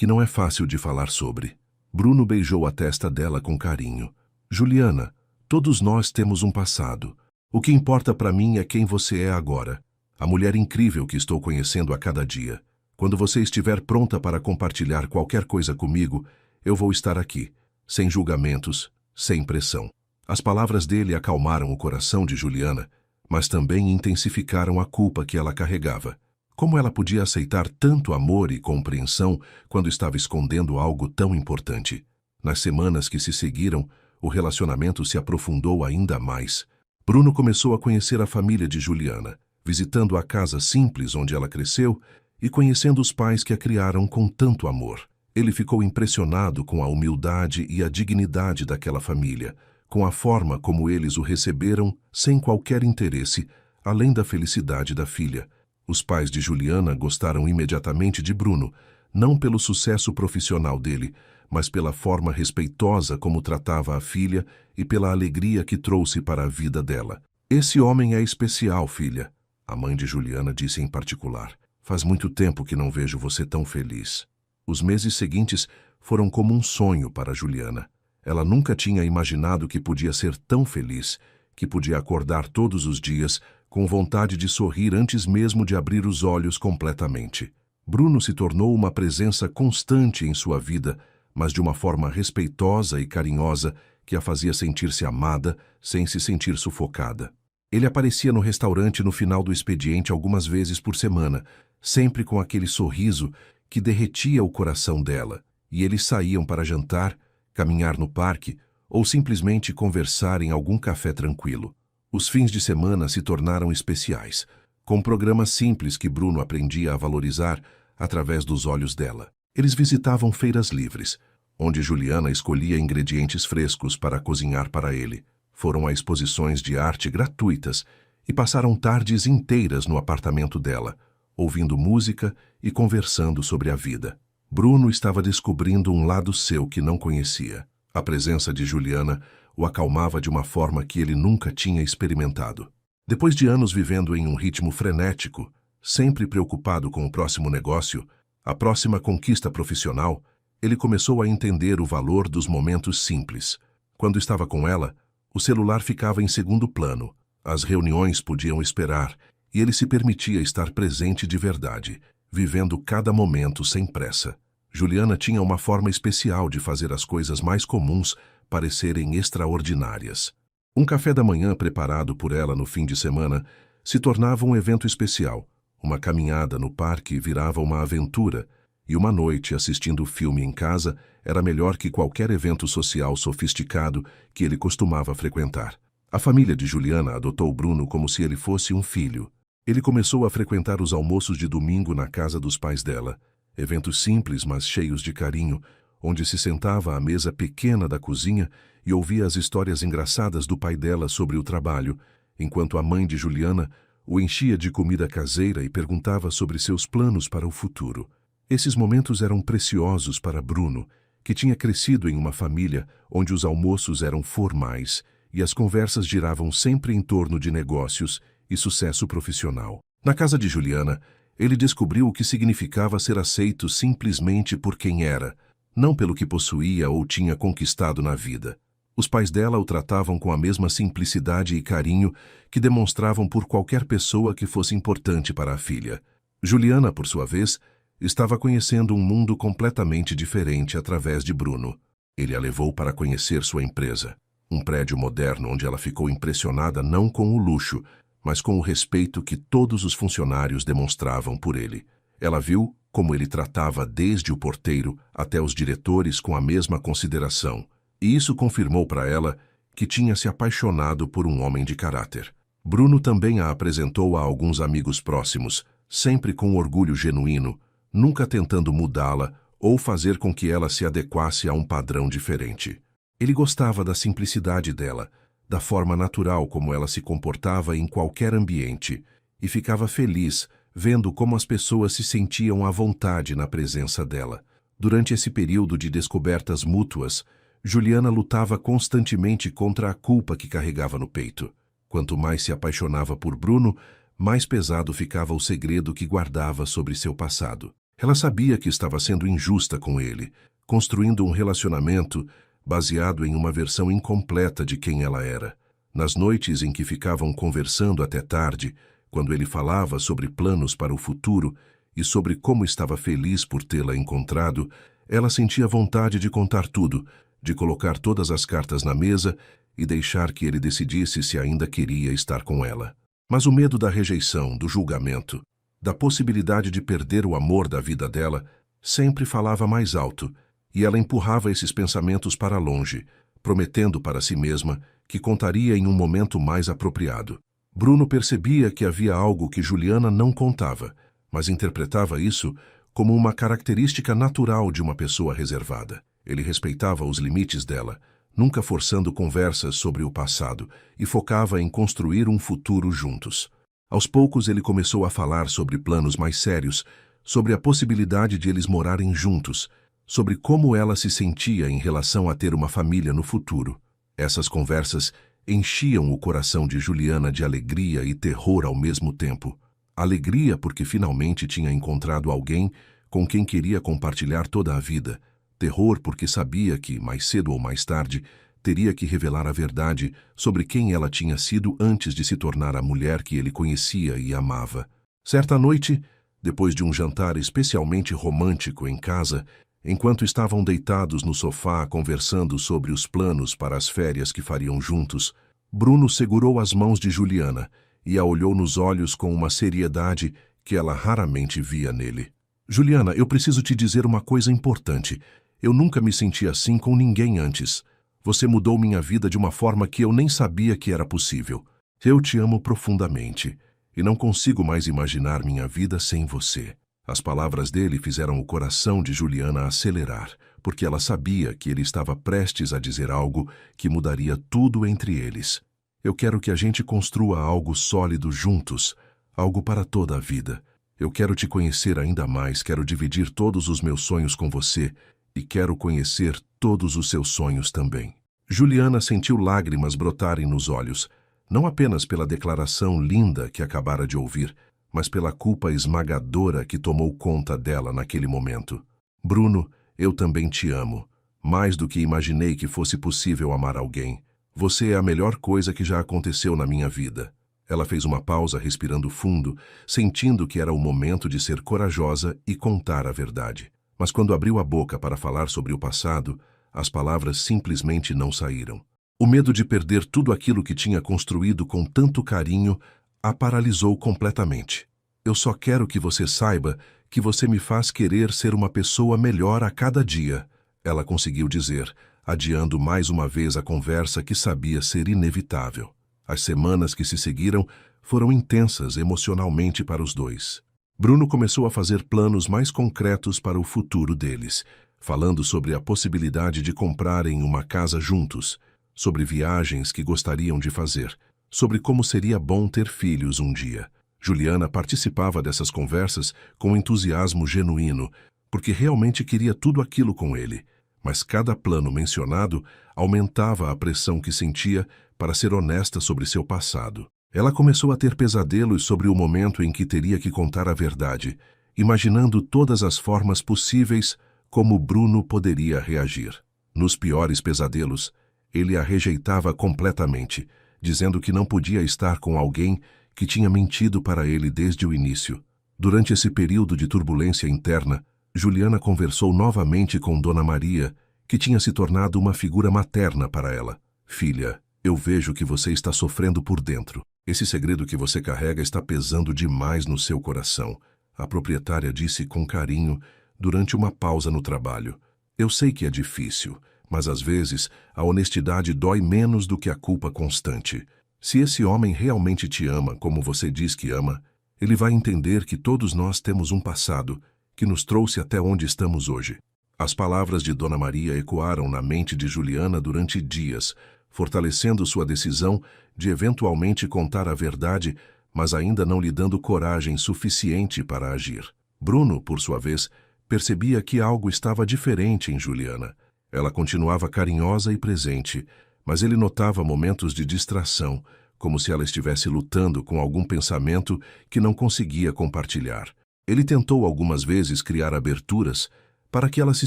não é fácil de falar sobre. Bruno beijou a testa dela com carinho. Juliana, todos nós temos um passado. O que importa para mim é quem você é agora, a mulher incrível que estou conhecendo a cada dia. Quando você estiver pronta para compartilhar qualquer coisa comigo, eu vou estar aqui, sem julgamentos, sem pressão. As palavras dele acalmaram o coração de Juliana, mas também intensificaram a culpa que ela carregava. Como ela podia aceitar tanto amor e compreensão quando estava escondendo algo tão importante? Nas semanas que se seguiram, o relacionamento se aprofundou ainda mais. Bruno começou a conhecer a família de Juliana, visitando a casa simples onde ela cresceu e conhecendo os pais que a criaram com tanto amor. Ele ficou impressionado com a humildade e a dignidade daquela família, com a forma como eles o receberam sem qualquer interesse, além da felicidade da filha. Os pais de Juliana gostaram imediatamente de Bruno, não pelo sucesso profissional dele, mas pela forma respeitosa como tratava a filha e pela alegria que trouxe para a vida dela. Esse homem é especial, filha, a mãe de Juliana disse em particular. Faz muito tempo que não vejo você tão feliz. Os meses seguintes foram como um sonho para Juliana. Ela nunca tinha imaginado que podia ser tão feliz, que podia acordar todos os dias com vontade de sorrir antes mesmo de abrir os olhos completamente. Bruno se tornou uma presença constante em sua vida, mas de uma forma respeitosa e carinhosa que a fazia sentir-se amada sem se sentir sufocada. Ele aparecia no restaurante no final do expediente algumas vezes por semana, sempre com aquele sorriso que derretia o coração dela, e eles saíam para jantar, caminhar no parque ou simplesmente conversar em algum café tranquilo. Os fins de semana se tornaram especiais, com programas simples que Bruno aprendia a valorizar através dos olhos dela. Eles visitavam feiras livres, onde Juliana escolhia ingredientes frescos para cozinhar para ele. Foram a exposições de arte gratuitas e passaram tardes inteiras no apartamento dela, ouvindo música e conversando sobre a vida. Bruno estava descobrindo um lado seu que não conhecia. A presença de Juliana o acalmava de uma forma que ele nunca tinha experimentado. Depois de anos vivendo em um ritmo frenético, sempre preocupado com o próximo negócio, a próxima conquista profissional, ele começou a entender o valor dos momentos simples. Quando estava com ela, o celular ficava em segundo plano, as reuniões podiam esperar, e ele se permitia estar presente de verdade, vivendo cada momento sem pressa. Juliana tinha uma forma especial de fazer as coisas mais comuns parecerem extraordinárias. Um café da manhã preparado por ela no fim de semana se tornava um evento especial. Uma caminhada no parque virava uma aventura, e uma noite assistindo filme em casa era melhor que qualquer evento social sofisticado que ele costumava frequentar. A família de Juliana adotou Bruno como se ele fosse um filho. Ele começou a frequentar os almoços de domingo na casa dos pais dela, eventos simples, mas cheios de carinho, onde se sentava à mesa pequena da cozinha e ouvia as histórias engraçadas do pai dela sobre o trabalho, enquanto a mãe de Juliana o enchia de comida caseira e perguntava sobre seus planos para o futuro. Esses momentos eram preciosos para Bruno, que tinha crescido em uma família onde os almoços eram formais e as conversas giravam sempre em torno de negócios e sucesso profissional. Na casa de Juliana, ele descobriu o que significava ser aceito simplesmente por quem era, não pelo que possuía ou tinha conquistado na vida. Os pais dela o tratavam com a mesma simplicidade e carinho que demonstravam por qualquer pessoa que fosse importante para a filha. Juliana, por sua vez, estava conhecendo um mundo completamente diferente através de Bruno. Ele a levou para conhecer sua empresa, um prédio moderno onde ela ficou impressionada não com o luxo, mas com o respeito que todos os funcionários demonstravam por ele. Ela viu como ele tratava desde o porteiro até os diretores com a mesma consideração, e isso confirmou para ela que tinha se apaixonado por um homem de caráter. Bruno também a apresentou a alguns amigos próximos, sempre com orgulho genuíno, nunca tentando mudá-la ou fazer com que ela se adequasse a um padrão diferente. Ele gostava da simplicidade dela, da forma natural como ela se comportava em qualquer ambiente, e ficava feliz vendo como as pessoas se sentiam à vontade na presença dela. Durante esse período de descobertas mútuas, Juliana lutava constantemente contra a culpa que carregava no peito. Quanto mais se apaixonava por Bruno, mais pesado ficava o segredo que guardava sobre seu passado. Ela sabia que estava sendo injusta com ele, construindo um relacionamento baseado em uma versão incompleta de quem ela era. Nas noites em que ficavam conversando até tarde, quando ele falava sobre planos para o futuro e sobre como estava feliz por tê-la encontrado, ela sentia vontade de contar tudo, de colocar todas as cartas na mesa e deixar que ele decidisse se ainda queria estar com ela. Mas o medo da rejeição, do julgamento, da possibilidade de perder o amor da vida dela, sempre falava mais alto, e ela empurrava esses pensamentos para longe, prometendo para si mesma que contaria em um momento mais apropriado. Bruno percebia que havia algo que Juliana não contava, mas interpretava isso como uma característica natural de uma pessoa reservada. Ele respeitava os limites dela, nunca forçando conversas sobre o passado, e focava em construir um futuro juntos. Aos poucos ele começou a falar sobre planos mais sérios, sobre a possibilidade de eles morarem juntos, sobre como ela se sentia em relação a ter uma família no futuro. Essas conversas enchiam o coração de Juliana de alegria e terror ao mesmo tempo. Alegria porque finalmente tinha encontrado alguém com quem queria compartilhar toda a vida. Terror porque sabia que, mais cedo ou mais tarde, teria que revelar a verdade sobre quem ela tinha sido antes de se tornar a mulher que ele conhecia e amava. Certa noite, depois de um jantar especialmente romântico em casa, enquanto estavam deitados no sofá conversando sobre os planos para as férias que fariam juntos, Bruno segurou as mãos de Juliana e a olhou nos olhos com uma seriedade que ela raramente via nele. Juliana, eu preciso te dizer uma coisa importante. Eu nunca me senti assim com ninguém antes. Você mudou minha vida de uma forma que eu nem sabia que era possível. Eu te amo profundamente e não consigo mais imaginar minha vida sem você. As palavras dele fizeram o coração de Juliana acelerar, porque ela sabia que ele estava prestes a dizer algo que mudaria tudo entre eles. Eu quero que a gente construa algo sólido juntos, algo para toda a vida. Eu quero te conhecer ainda mais, quero dividir todos os meus sonhos com você e quero conhecer todos os seus sonhos também. Juliana sentiu lágrimas brotarem nos olhos, não apenas pela declaração linda que acabara de ouvir, mas pela culpa esmagadora que tomou conta dela naquele momento. Bruno, eu também te amo, mais do que imaginei que fosse possível amar alguém. Você é a melhor coisa que já aconteceu na minha vida. Ela fez uma pausa respirando fundo, sentindo que era o momento de ser corajosa e contar a verdade. Mas quando abriu a boca para falar sobre o passado, as palavras simplesmente não saíram. O medo de perder tudo aquilo que tinha construído com tanto carinho a paralisou completamente. Eu só quero que você saiba que você me faz querer ser uma pessoa melhor a cada dia, ela conseguiu dizer, adiando mais uma vez a conversa que sabia ser inevitável. As semanas que se seguiram foram intensas emocionalmente para os dois. Bruno começou a fazer planos mais concretos para o futuro deles, falando sobre a possibilidade de comprarem uma casa juntos, sobre viagens que gostariam de fazer, sobre como seria bom ter filhos um dia. Juliana participava dessas conversas com entusiasmo genuíno, porque realmente queria tudo aquilo com ele, mas cada plano mencionado aumentava a pressão que sentia para ser honesta sobre seu passado. Ela começou a ter pesadelos sobre o momento em que teria que contar a verdade, imaginando todas as formas possíveis como Bruno poderia reagir. Nos piores pesadelos, ele a rejeitava completamente, dizendo que não podia estar com alguém que tinha mentido para ele desde o início. Durante esse período de turbulência interna, Juliana conversou novamente com Dona Maria, que tinha se tornado uma figura materna para ela. Filha, eu vejo que você está sofrendo por dentro. Esse segredo que você carrega está pesando demais no seu coração, a proprietária disse com carinho durante uma pausa no trabalho. Eu sei que é difícil, mas às vezes a honestidade dói menos do que a culpa constante. Se esse homem realmente te ama, como você diz que ama, ele vai entender que todos nós temos um passado que nos trouxe até onde estamos hoje. As palavras de Dona Maria ecoaram na mente de Juliana durante dias, fortalecendo sua decisão de eventualmente contar a verdade, mas ainda não lhe dando coragem suficiente para agir. Bruno, por sua vez, percebia que algo estava diferente em Juliana. Ela continuava carinhosa e presente, mas ele notava momentos de distração, como se ela estivesse lutando com algum pensamento que não conseguia compartilhar. Ele tentou algumas vezes criar aberturas para que ela se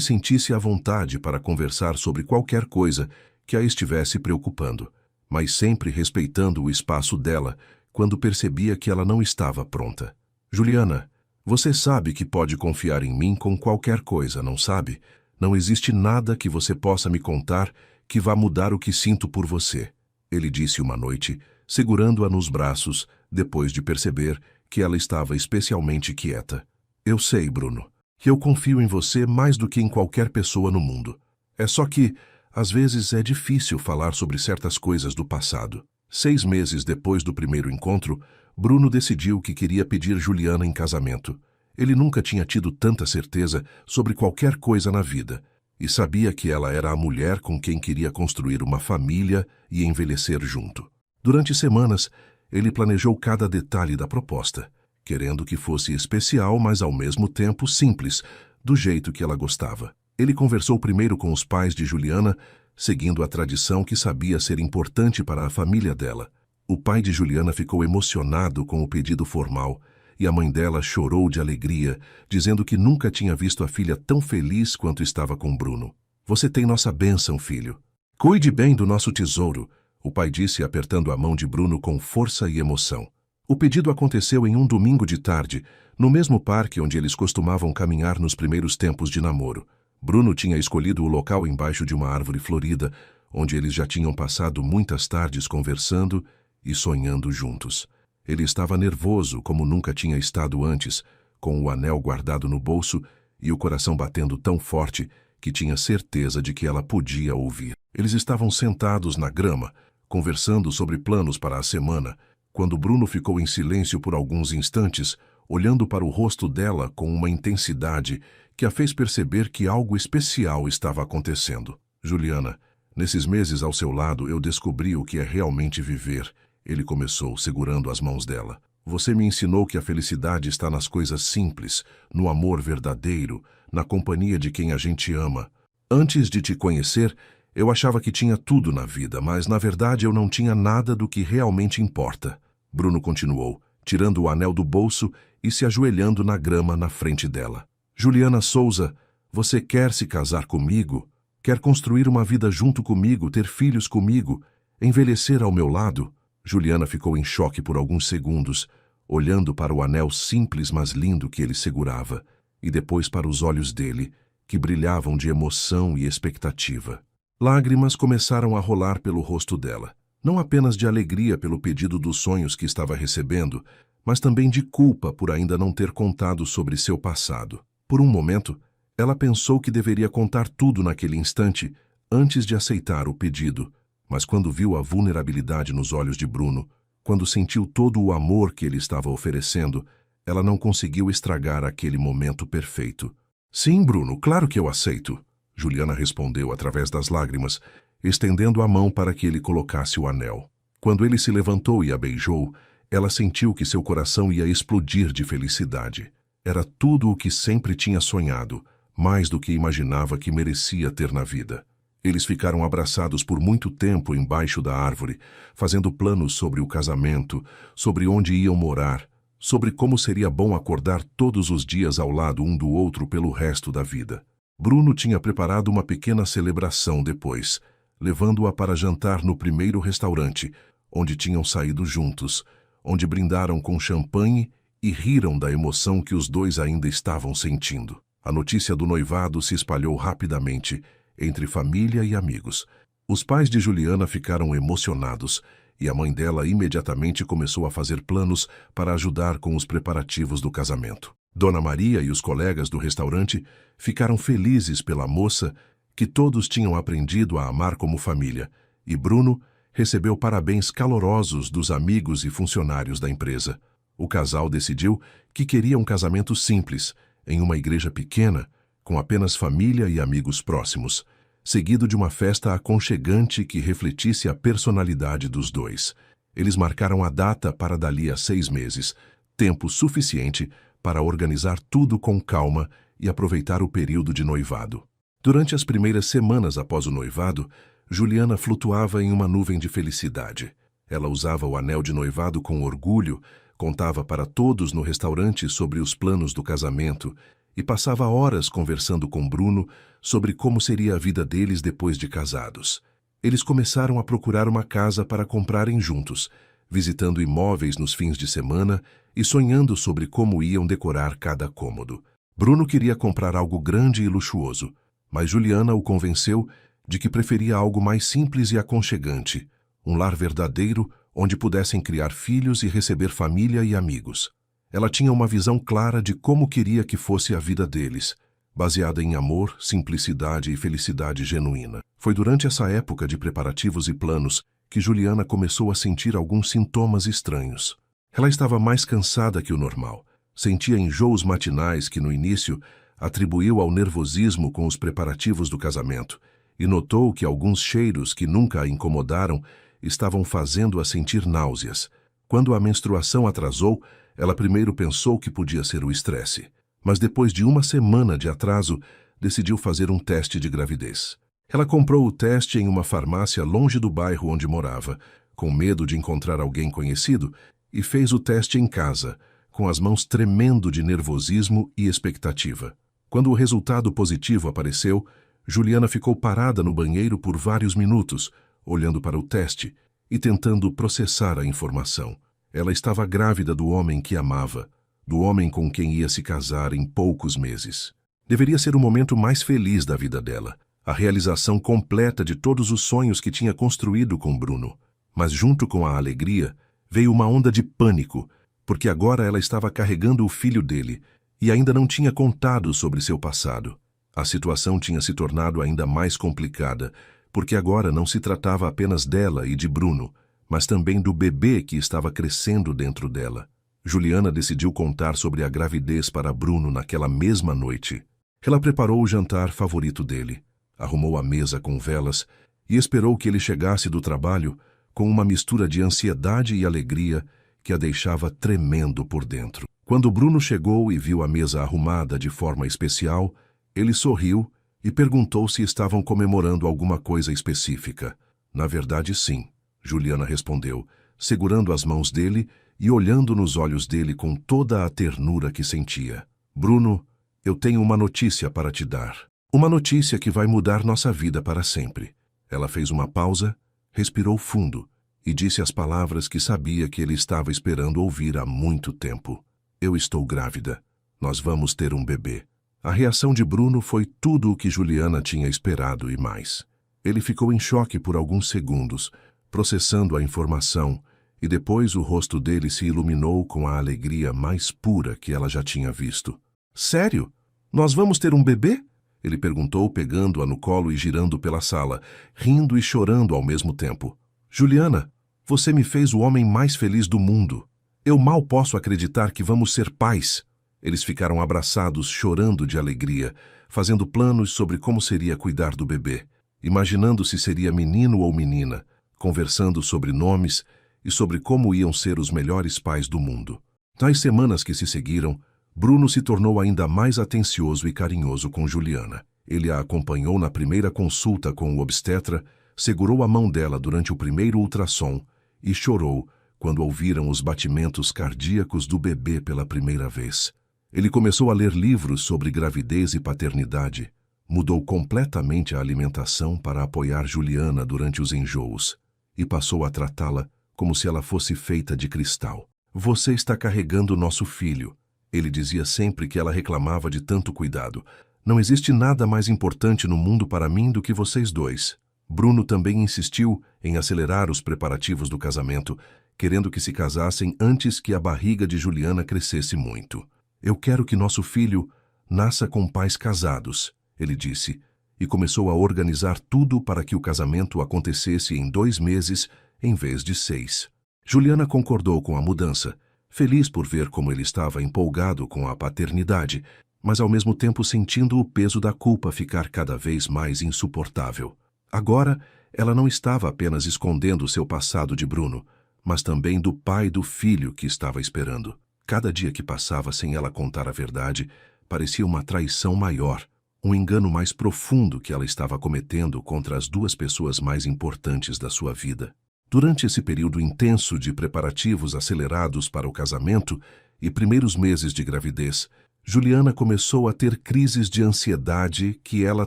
sentisse à vontade para conversar sobre qualquer coisa que a estivesse preocupando, mas sempre respeitando o espaço dela quando percebia que ela não estava pronta. Juliana, você sabe que pode confiar em mim com qualquer coisa, não sabe? Não existe nada que você possa me contar que vá mudar o que sinto por você, ele disse uma noite, segurando-a nos braços, depois de perceber que ela estava especialmente quieta. Eu sei, Bruno, que eu confio em você mais do que em qualquer pessoa no mundo. É só que, às vezes, é difícil falar sobre certas coisas do passado. 6 meses depois do primeiro encontro, Bruno decidiu que queria pedir Juliana em casamento. Ele nunca tinha tido tanta certeza sobre qualquer coisa na vida, e sabia que ela era a mulher com quem queria construir uma família e envelhecer junto. Durante semanas, ele planejou cada detalhe da proposta, querendo que fosse especial, mas ao mesmo tempo simples, do jeito que ela gostava. Ele conversou primeiro com os pais de Juliana, seguindo a tradição que sabia ser importante para a família dela. O pai de Juliana ficou emocionado com o pedido formal, e a mãe dela chorou de alegria, dizendo que nunca tinha visto a filha tão feliz quanto estava com Bruno. Você tem nossa bênção, filho. Cuide bem do nosso tesouro, o pai disse apertando a mão de Bruno com força e emoção. O pedido aconteceu em um domingo de tarde, no mesmo parque onde eles costumavam caminhar nos primeiros tempos de namoro. Bruno tinha escolhido o local embaixo de uma árvore florida, onde eles já tinham passado muitas tardes conversando e sonhando juntos. Ele estava nervoso como nunca tinha estado antes, com o anel guardado no bolso e o coração batendo tão forte que tinha certeza de que ela podia ouvir. Eles estavam sentados na grama, conversando sobre planos para a semana, quando Bruno ficou em silêncio por alguns instantes, olhando para o rosto dela com uma intensidade que a fez perceber que algo especial estava acontecendo. Juliana, nesses meses ao seu lado eu descobri o que é realmente viver. Ele começou, segurando as mãos dela. Você me ensinou que a felicidade está nas coisas simples, no amor verdadeiro, na companhia de quem a gente ama. Antes de te conhecer, eu achava que tinha tudo na vida, mas na verdade eu não tinha nada do que realmente importa. Bruno continuou, tirando o anel do bolso e se ajoelhando na grama na frente dela. Juliana Souza, você quer se casar comigo? Quer construir uma vida junto comigo, ter filhos comigo, envelhecer ao meu lado? Juliana ficou em choque por alguns segundos, olhando para o anel simples mas lindo que ele segurava, e depois para os olhos dele, que brilhavam de emoção e expectativa. Lágrimas começaram a rolar pelo rosto dela, não apenas de alegria pelo pedido dos sonhos que estava recebendo, mas também de culpa por ainda não ter contado sobre seu passado. Por um momento, ela pensou que deveria contar tudo naquele instante, antes de aceitar o pedido, mas quando viu a vulnerabilidade nos olhos de Bruno, quando sentiu todo o amor que ele estava oferecendo, ela não conseguiu estragar aquele momento perfeito. Sim, Bruno, claro que eu aceito, Juliana respondeu através das lágrimas, estendendo a mão para que ele colocasse o anel. Quando ele se levantou e a beijou, ela sentiu que seu coração ia explodir de felicidade. Era tudo o que sempre tinha sonhado, mais do que imaginava que merecia ter na vida. Eles ficaram abraçados por muito tempo embaixo da árvore, fazendo planos sobre o casamento, sobre onde iam morar, sobre como seria bom acordar todos os dias ao lado um do outro pelo resto da vida. Bruno tinha preparado uma pequena celebração depois, levando-a para jantar no primeiro restaurante, onde tinham saído juntos, onde brindaram com champanhe e riram da emoção que os dois ainda estavam sentindo. A notícia do noivado se espalhou rapidamente, entre família e amigos. Os pais de Juliana ficaram emocionados e a mãe dela imediatamente começou a fazer planos para ajudar com os preparativos do casamento. Dona Maria e os colegas do restaurante ficaram felizes pela moça que todos tinham aprendido a amar como família, e Bruno recebeu parabéns calorosos dos amigos e funcionários da empresa. O casal decidiu que queria um casamento simples, em uma igreja pequena, com apenas família e amigos próximos, seguido de uma festa aconchegante que refletisse a personalidade dos dois. Eles marcaram a data para dali a 6 meses, tempo suficiente para organizar tudo com calma e aproveitar o período de noivado. Durante as primeiras semanas após o noivado, Juliana flutuava em uma nuvem de felicidade. Ela usava o anel de noivado com orgulho, contava para todos no restaurante sobre os planos do casamento e passava horas conversando com Bruno sobre como seria a vida deles depois de casados. Eles começaram a procurar uma casa para comprarem juntos, visitando imóveis nos fins de semana e sonhando sobre como iam decorar cada cômodo. Bruno queria comprar algo grande e luxuoso, mas Juliana o convenceu de que preferia algo mais simples e aconchegante, um lar verdadeiro onde pudessem criar filhos e receber família e amigos. Ela tinha uma visão clara de como queria que fosse a vida deles, baseada em amor, simplicidade e felicidade genuína. Foi durante essa época de preparativos e planos que Juliana começou a sentir alguns sintomas estranhos. Ela estava mais cansada que o normal, sentia enjoos matinais que no início atribuiu ao nervosismo com os preparativos do casamento e notou que alguns cheiros que nunca a incomodaram estavam fazendo-a sentir náuseas. Quando a menstruação atrasou, ela primeiro pensou que podia ser o estresse, mas depois de uma semana de atraso, decidiu fazer um teste de gravidez. Ela comprou o teste em uma farmácia longe do bairro onde morava, com medo de encontrar alguém conhecido, e fez o teste em casa, com as mãos tremendo de nervosismo e expectativa. Quando o resultado positivo apareceu, Juliana ficou parada no banheiro por vários minutos, olhando para o teste e tentando processar a informação. Ela estava grávida do homem que amava, do homem com quem ia se casar em poucos meses. Deveria ser o momento mais feliz da vida dela, a realização completa de todos os sonhos que tinha construído com Bruno. Mas junto com a alegria, veio uma onda de pânico, porque agora ela estava carregando o filho dele e ainda não tinha contado sobre seu passado. A situação tinha se tornado ainda mais complicada, porque agora não se tratava apenas dela e de Bruno, mas também do bebê que estava crescendo dentro dela. Juliana decidiu contar sobre a gravidez para Bruno naquela mesma noite. Ela preparou o jantar favorito dele, arrumou a mesa com velas e esperou que ele chegasse do trabalho com uma mistura de ansiedade e alegria que a deixava tremendo por dentro. Quando Bruno chegou e viu a mesa arrumada de forma especial, ele sorriu e perguntou se estavam comemorando alguma coisa específica. Na verdade, sim, Juliana respondeu, segurando as mãos dele e olhando nos olhos dele com toda a ternura que sentia. Bruno, eu tenho uma notícia para te dar. Uma notícia que vai mudar nossa vida para sempre. Ela fez uma pausa, respirou fundo e disse as palavras que sabia que ele estava esperando ouvir há muito tempo. Eu estou grávida. Nós vamos ter um bebê. A reação de Bruno foi tudo o que Juliana tinha esperado e mais. Ele ficou em choque por alguns segundos, processando a informação, e depois o rosto dele se iluminou com a alegria mais pura que ela já tinha visto. Sério? Nós vamos ter um bebê? Ele perguntou, pegando-a no colo e girando pela sala, rindo e chorando ao mesmo tempo. Juliana, você me fez o homem mais feliz do mundo. Eu mal posso acreditar que vamos ser pais. Eles ficaram abraçados, chorando de alegria, fazendo planos sobre como seria cuidar do bebê, imaginando se seria menino ou menina, conversando sobre nomes e sobre como iam ser os melhores pais do mundo. Nas semanas que se seguiram, Bruno se tornou ainda mais atencioso e carinhoso com Juliana. Ele a acompanhou na primeira consulta com o obstetra, segurou a mão dela durante o primeiro ultrassom e chorou quando ouviram os batimentos cardíacos do bebê pela primeira vez. Ele começou a ler livros sobre gravidez e paternidade. Mudou completamente a alimentação para apoiar Juliana durante os enjoos e passou a tratá-la como se ela fosse feita de cristal. Você está carregando nosso filho. Ele dizia sempre que ela reclamava de tanto cuidado. Não existe nada mais importante no mundo para mim do que vocês dois. Bruno também insistiu em acelerar os preparativos do casamento, querendo que se casassem antes que a barriga de Juliana crescesse muito. Eu quero que nosso filho nasça com pais casados, ele disse, e começou a organizar tudo para que o casamento acontecesse em 2 meses em vez de 6. Juliana concordou com a mudança, feliz por ver como ele estava empolgado com a paternidade, mas ao mesmo tempo sentindo o peso da culpa ficar cada vez mais insuportável. Agora, ela não estava apenas escondendo seu passado de Bruno, mas também do pai do filho que estava esperando. Cada dia que passava sem ela contar a verdade parecia uma traição maior, um engano mais profundo que ela estava cometendo contra as 2 pessoas mais importantes da sua vida. Durante esse período intenso de preparativos acelerados para o casamento e primeiros meses de gravidez, Juliana começou a ter crises de ansiedade que ela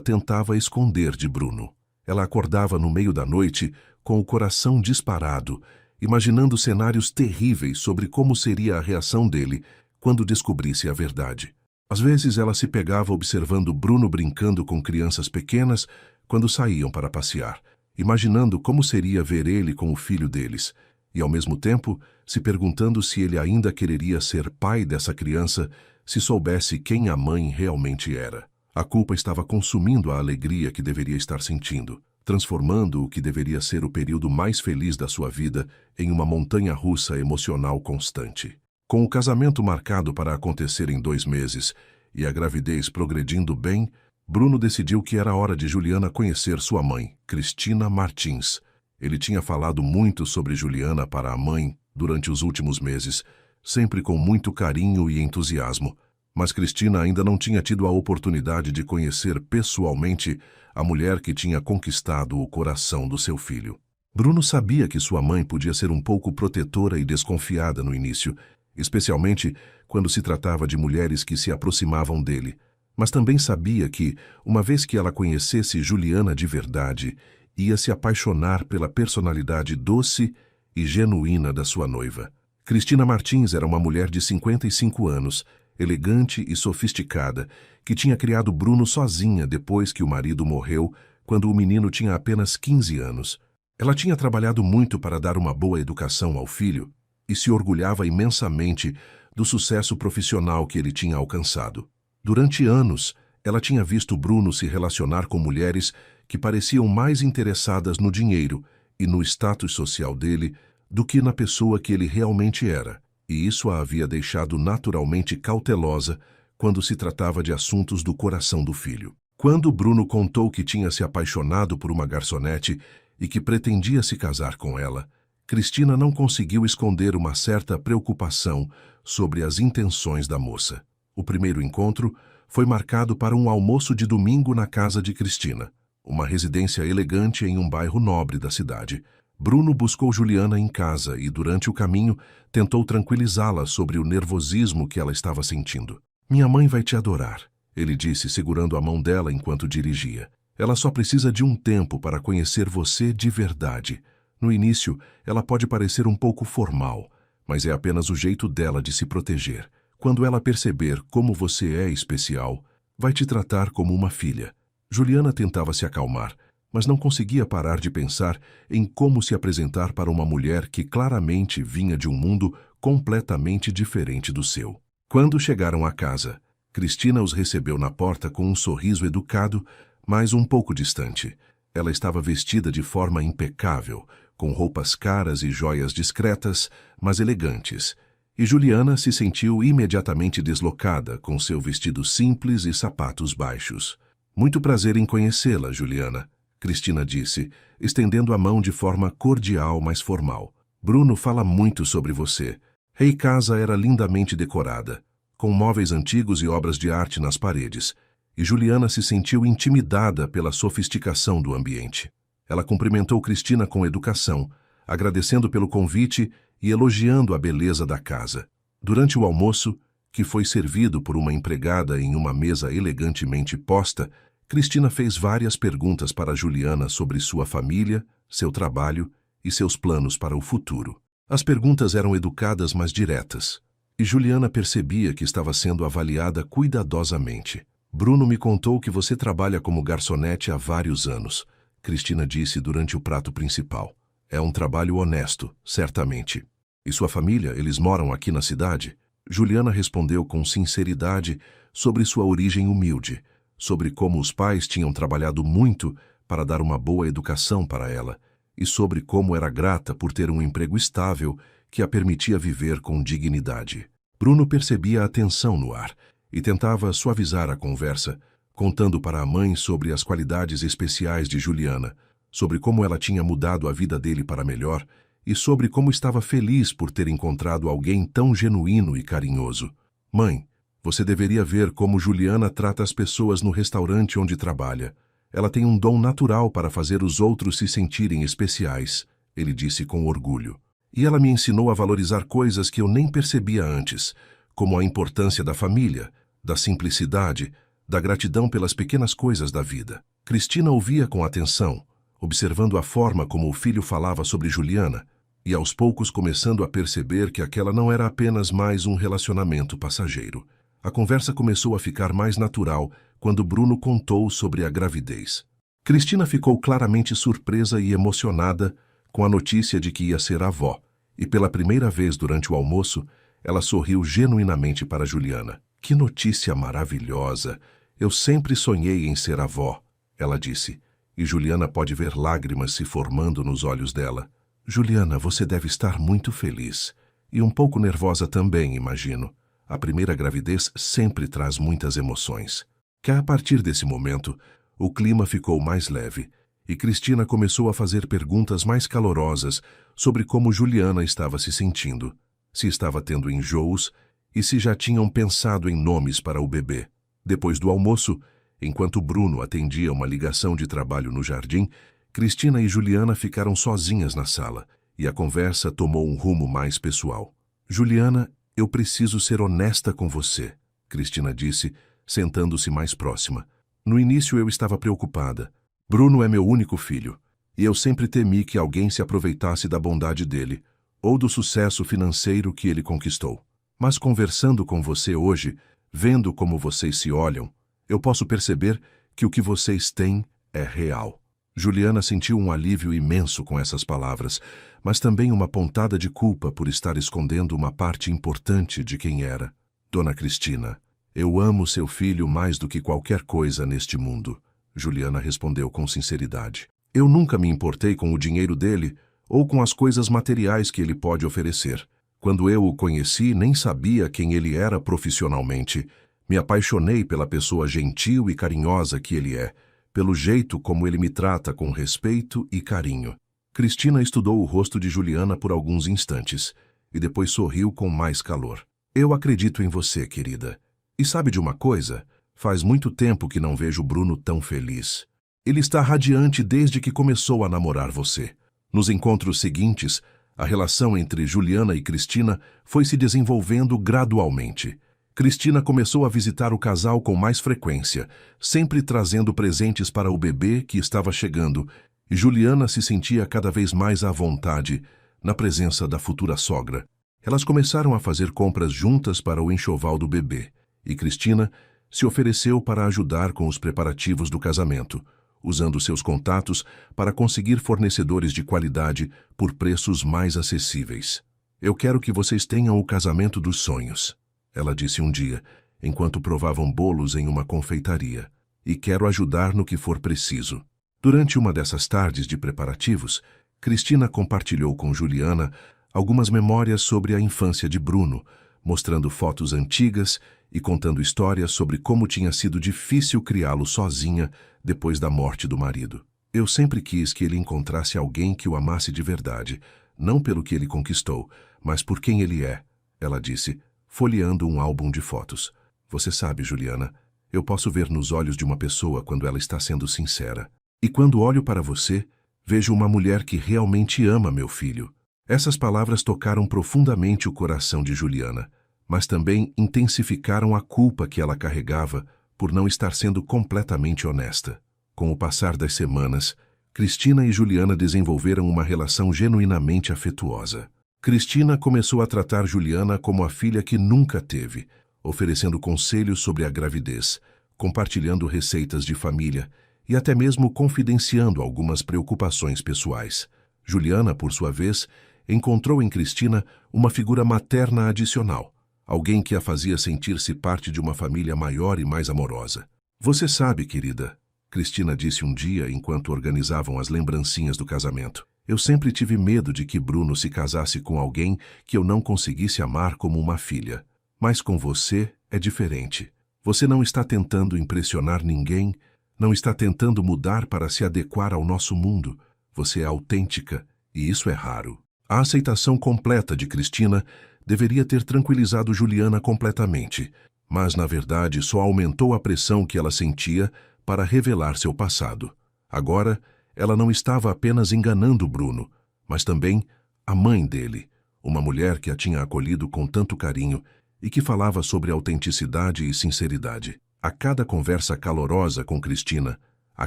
tentava esconder de Bruno. Ela acordava no meio da noite com o coração disparado, imaginando cenários terríveis sobre como seria a reação dele quando descobrisse a verdade. Às vezes ela se pegava observando Bruno brincando com crianças pequenas quando saíam para passear, imaginando como seria ver ele com o filho deles, e ao mesmo tempo se perguntando se ele ainda quereria ser pai dessa criança se soubesse quem a mãe realmente era. A culpa estava consumindo a alegria que deveria estar sentindo, transformando o que deveria ser o período mais feliz da sua vida em uma montanha-russa emocional constante. Com o casamento marcado para acontecer em 2 meses e a gravidez progredindo bem, Bruno decidiu que era hora de Juliana conhecer sua mãe, Cristina Martins. Ele tinha falado muito sobre Juliana para a mãe durante os últimos meses, sempre com muito carinho e entusiasmo, mas Cristina ainda não tinha tido a oportunidade de conhecer pessoalmente a mulher que tinha conquistado o coração do seu filho. Bruno sabia que sua mãe podia ser um pouco protetora e desconfiada no início, especialmente quando se tratava de mulheres que se aproximavam dele, mas também sabia que, uma vez que ela conhecesse Juliana de verdade, ia se apaixonar pela personalidade doce e genuína da sua noiva. Cristina Martins era uma mulher de 55 anos, elegante e sofisticada, que tinha criado Bruno sozinha depois que o marido morreu, quando o menino tinha apenas 15 anos. Ela tinha trabalhado muito para dar uma boa educação ao filho e se orgulhava imensamente do sucesso profissional que ele tinha alcançado. Durante anos, ela tinha visto Bruno se relacionar com mulheres que pareciam mais interessadas no dinheiro e no status social dele do que na pessoa que ele realmente era, e isso a havia deixado naturalmente cautelosa quando se tratava de assuntos do coração do filho. Quando Bruno contou que tinha se apaixonado por uma garçonete e que pretendia se casar com ela, Cristina não conseguiu esconder uma certa preocupação sobre as intenções da moça. O primeiro encontro foi marcado para um almoço de domingo na casa de Cristina, uma residência elegante em um bairro nobre da cidade. Bruno buscou Juliana em casa e, durante o caminho, tentou tranquilizá-la sobre o nervosismo que ela estava sentindo. Minha mãe vai te adorar, ele disse, segurando a mão dela enquanto dirigia. Ela só precisa de um tempo para conhecer você de verdade. No início, ela pode parecer um pouco formal, mas é apenas o jeito dela de se proteger. Quando ela perceber como você é especial, Vai te tratar como uma filha. Juliana tentava se acalmar, mas não conseguia parar de pensar em como se apresentar para uma mulher que claramente vinha de um mundo completamente diferente do seu. Quando chegaram à casa, Cristina os recebeu na porta com um sorriso educado, mas um pouco distante. Ela estava vestida de forma impecável, com roupas caras e joias discretas, mas elegantes, e Juliana se sentiu imediatamente deslocada com seu vestido simples e sapatos baixos. Muito prazer em conhecê-la, Juliana, Cristina disse, estendendo a mão de forma cordial, mas formal. Bruno fala muito sobre você. A casa era lindamente decorada, com móveis antigos e obras de arte nas paredes, e Juliana se sentiu intimidada pela sofisticação do ambiente. Ela cumprimentou Cristina com educação, agradecendo pelo convite e elogiando a beleza da casa. Durante o almoço, que foi servido por uma empregada em uma mesa elegantemente posta, Cristina fez várias perguntas para Juliana sobre sua família, seu trabalho e seus planos para o futuro. As perguntas eram educadas, mas diretas, e Juliana percebia que estava sendo avaliada cuidadosamente. Bruno me contou que você trabalha como garçonete há vários anos, Cristina disse durante o prato principal. É um trabalho honesto, certamente. E sua família, eles moram aqui na cidade? Juliana respondeu com sinceridade sobre sua origem humilde, sobre como os pais tinham trabalhado muito para dar uma boa educação para ela, e sobre como era grata por ter um emprego estável que a permitia viver com dignidade. Bruno percebia a tensão no ar e tentava suavizar a conversa, contando para a mãe sobre as qualidades especiais de Juliana, sobre como ela tinha mudado a vida dele para melhor e sobre como estava feliz por ter encontrado alguém tão genuíno e carinhoso. Mãe, você deveria ver como Juliana trata as pessoas no restaurante onde trabalha. Ela tem um dom natural para fazer os outros se sentirem especiais, ele disse com orgulho. E ela me ensinou a valorizar coisas que eu nem percebia antes, como a importância da família, da simplicidade, da gratidão pelas pequenas coisas da vida. Cristina ouvia com atenção, observando a forma como o filho falava sobre Juliana, e aos poucos começando a perceber que aquela não era apenas mais um relacionamento passageiro. A conversa começou a ficar mais natural quando Bruno contou sobre a gravidez. Cristina ficou claramente surpresa e emocionada com a notícia de que ia ser avó, e pela primeira vez durante o almoço, ela sorriu genuinamente para Juliana. Que notícia maravilhosa! Eu sempre sonhei em ser avó, ela disse, e Juliana pode ver lágrimas se formando nos olhos dela. Juliana, você deve estar muito feliz. E um pouco nervosa também, imagino. A primeira gravidez sempre traz muitas emoções. Que a partir desse momento, o clima ficou mais leve, e Cristina começou a fazer perguntas mais calorosas sobre como Juliana estava se sentindo, se estava tendo enjoos e se já tinham pensado em nomes para o bebê. Depois do almoço, enquanto Bruno atendia uma ligação de trabalho no jardim, Cristina e Juliana ficaram sozinhas na sala, e a conversa tomou um rumo mais pessoal. Juliana, eu preciso ser honesta com você, Cristina disse, sentando-se mais próxima. No início eu estava preocupada. Bruno é meu único filho, e eu sempre temi que alguém se aproveitasse da bondade dele, ou do sucesso financeiro que ele conquistou. Mas conversando com você hoje, vendo como vocês se olham, eu posso perceber que o que vocês têm é real. Juliana sentiu um alívio imenso com essas palavras, mas também uma pontada de culpa por estar escondendo uma parte importante de quem era. Dona Cristina, eu amo seu filho mais do que qualquer coisa neste mundo, Juliana respondeu com sinceridade. Eu nunca me importei com o dinheiro dele ou com as coisas materiais que ele pode oferecer. Quando eu o conheci, nem sabia quem ele era profissionalmente. Me apaixonei pela pessoa gentil e carinhosa que ele é, pelo jeito como ele me trata com respeito e carinho. Cristina estudou o rosto de Juliana por alguns instantes e depois sorriu com mais calor. Eu acredito em você, querida. E sabe de uma coisa? Faz muito tempo que não vejo Bruno tão feliz. Ele está radiante desde que começou a namorar você. Nos encontros seguintes, a relação entre Juliana e Cristina foi se desenvolvendo gradualmente. Cristina começou a visitar o casal com mais frequência, sempre trazendo presentes para o bebê que estava chegando, e Juliana se sentia cada vez mais à vontade na presença da futura sogra. Elas começaram a fazer compras juntas para o enxoval do bebê, e Cristina se ofereceu para ajudar com os preparativos do casamento, usando seus contatos para conseguir fornecedores de qualidade por preços mais acessíveis. Eu quero que vocês tenham o casamento dos sonhos, ela disse um dia, enquanto provavam bolos em uma confeitaria, e quero ajudar no que for preciso. Durante uma dessas tardes de preparativos, Cristina compartilhou com Juliana algumas memórias sobre a infância de Bruno, mostrando fotos antigas e contando histórias sobre como tinha sido difícil criá-lo sozinha depois da morte do marido. Eu sempre quis que ele encontrasse alguém que o amasse de verdade, não pelo que ele conquistou, mas por quem ele é, ela disse, folheando um álbum de fotos. Você sabe, Juliana, eu posso ver nos olhos de uma pessoa quando ela está sendo sincera. E quando olho para você, vejo uma mulher que realmente ama meu filho. Essas palavras tocaram profundamente o coração de Juliana, mas também intensificaram a culpa que ela carregava por não estar sendo completamente honesta. Com o passar das semanas, Cristina e Juliana desenvolveram uma relação genuinamente afetuosa. Cristina começou a tratar Juliana como a filha que nunca teve, oferecendo conselhos sobre a gravidez, compartilhando receitas de família e até mesmo confidenciando algumas preocupações pessoais. Juliana, por sua vez, encontrou em Cristina uma figura materna adicional, alguém que a fazia sentir-se parte de uma família maior e mais amorosa. Você sabe, querida, Cristina disse um dia enquanto organizavam as lembrancinhas do casamento, eu sempre tive medo de que Bruno se casasse com alguém que eu não conseguisse amar como uma filha. Mas com você é diferente. Você não está tentando impressionar ninguém, não está tentando mudar para se adequar ao nosso mundo. Você é autêntica, e isso é raro. A aceitação completa de Cristina deveria ter tranquilizado Juliana completamente, mas na verdade só aumentou a pressão que ela sentia para revelar seu passado. Agora, ela não estava apenas enganando Bruno, mas também a mãe dele, uma mulher que a tinha acolhido com tanto carinho e que falava sobre autenticidade e sinceridade. A cada conversa calorosa com Cristina, a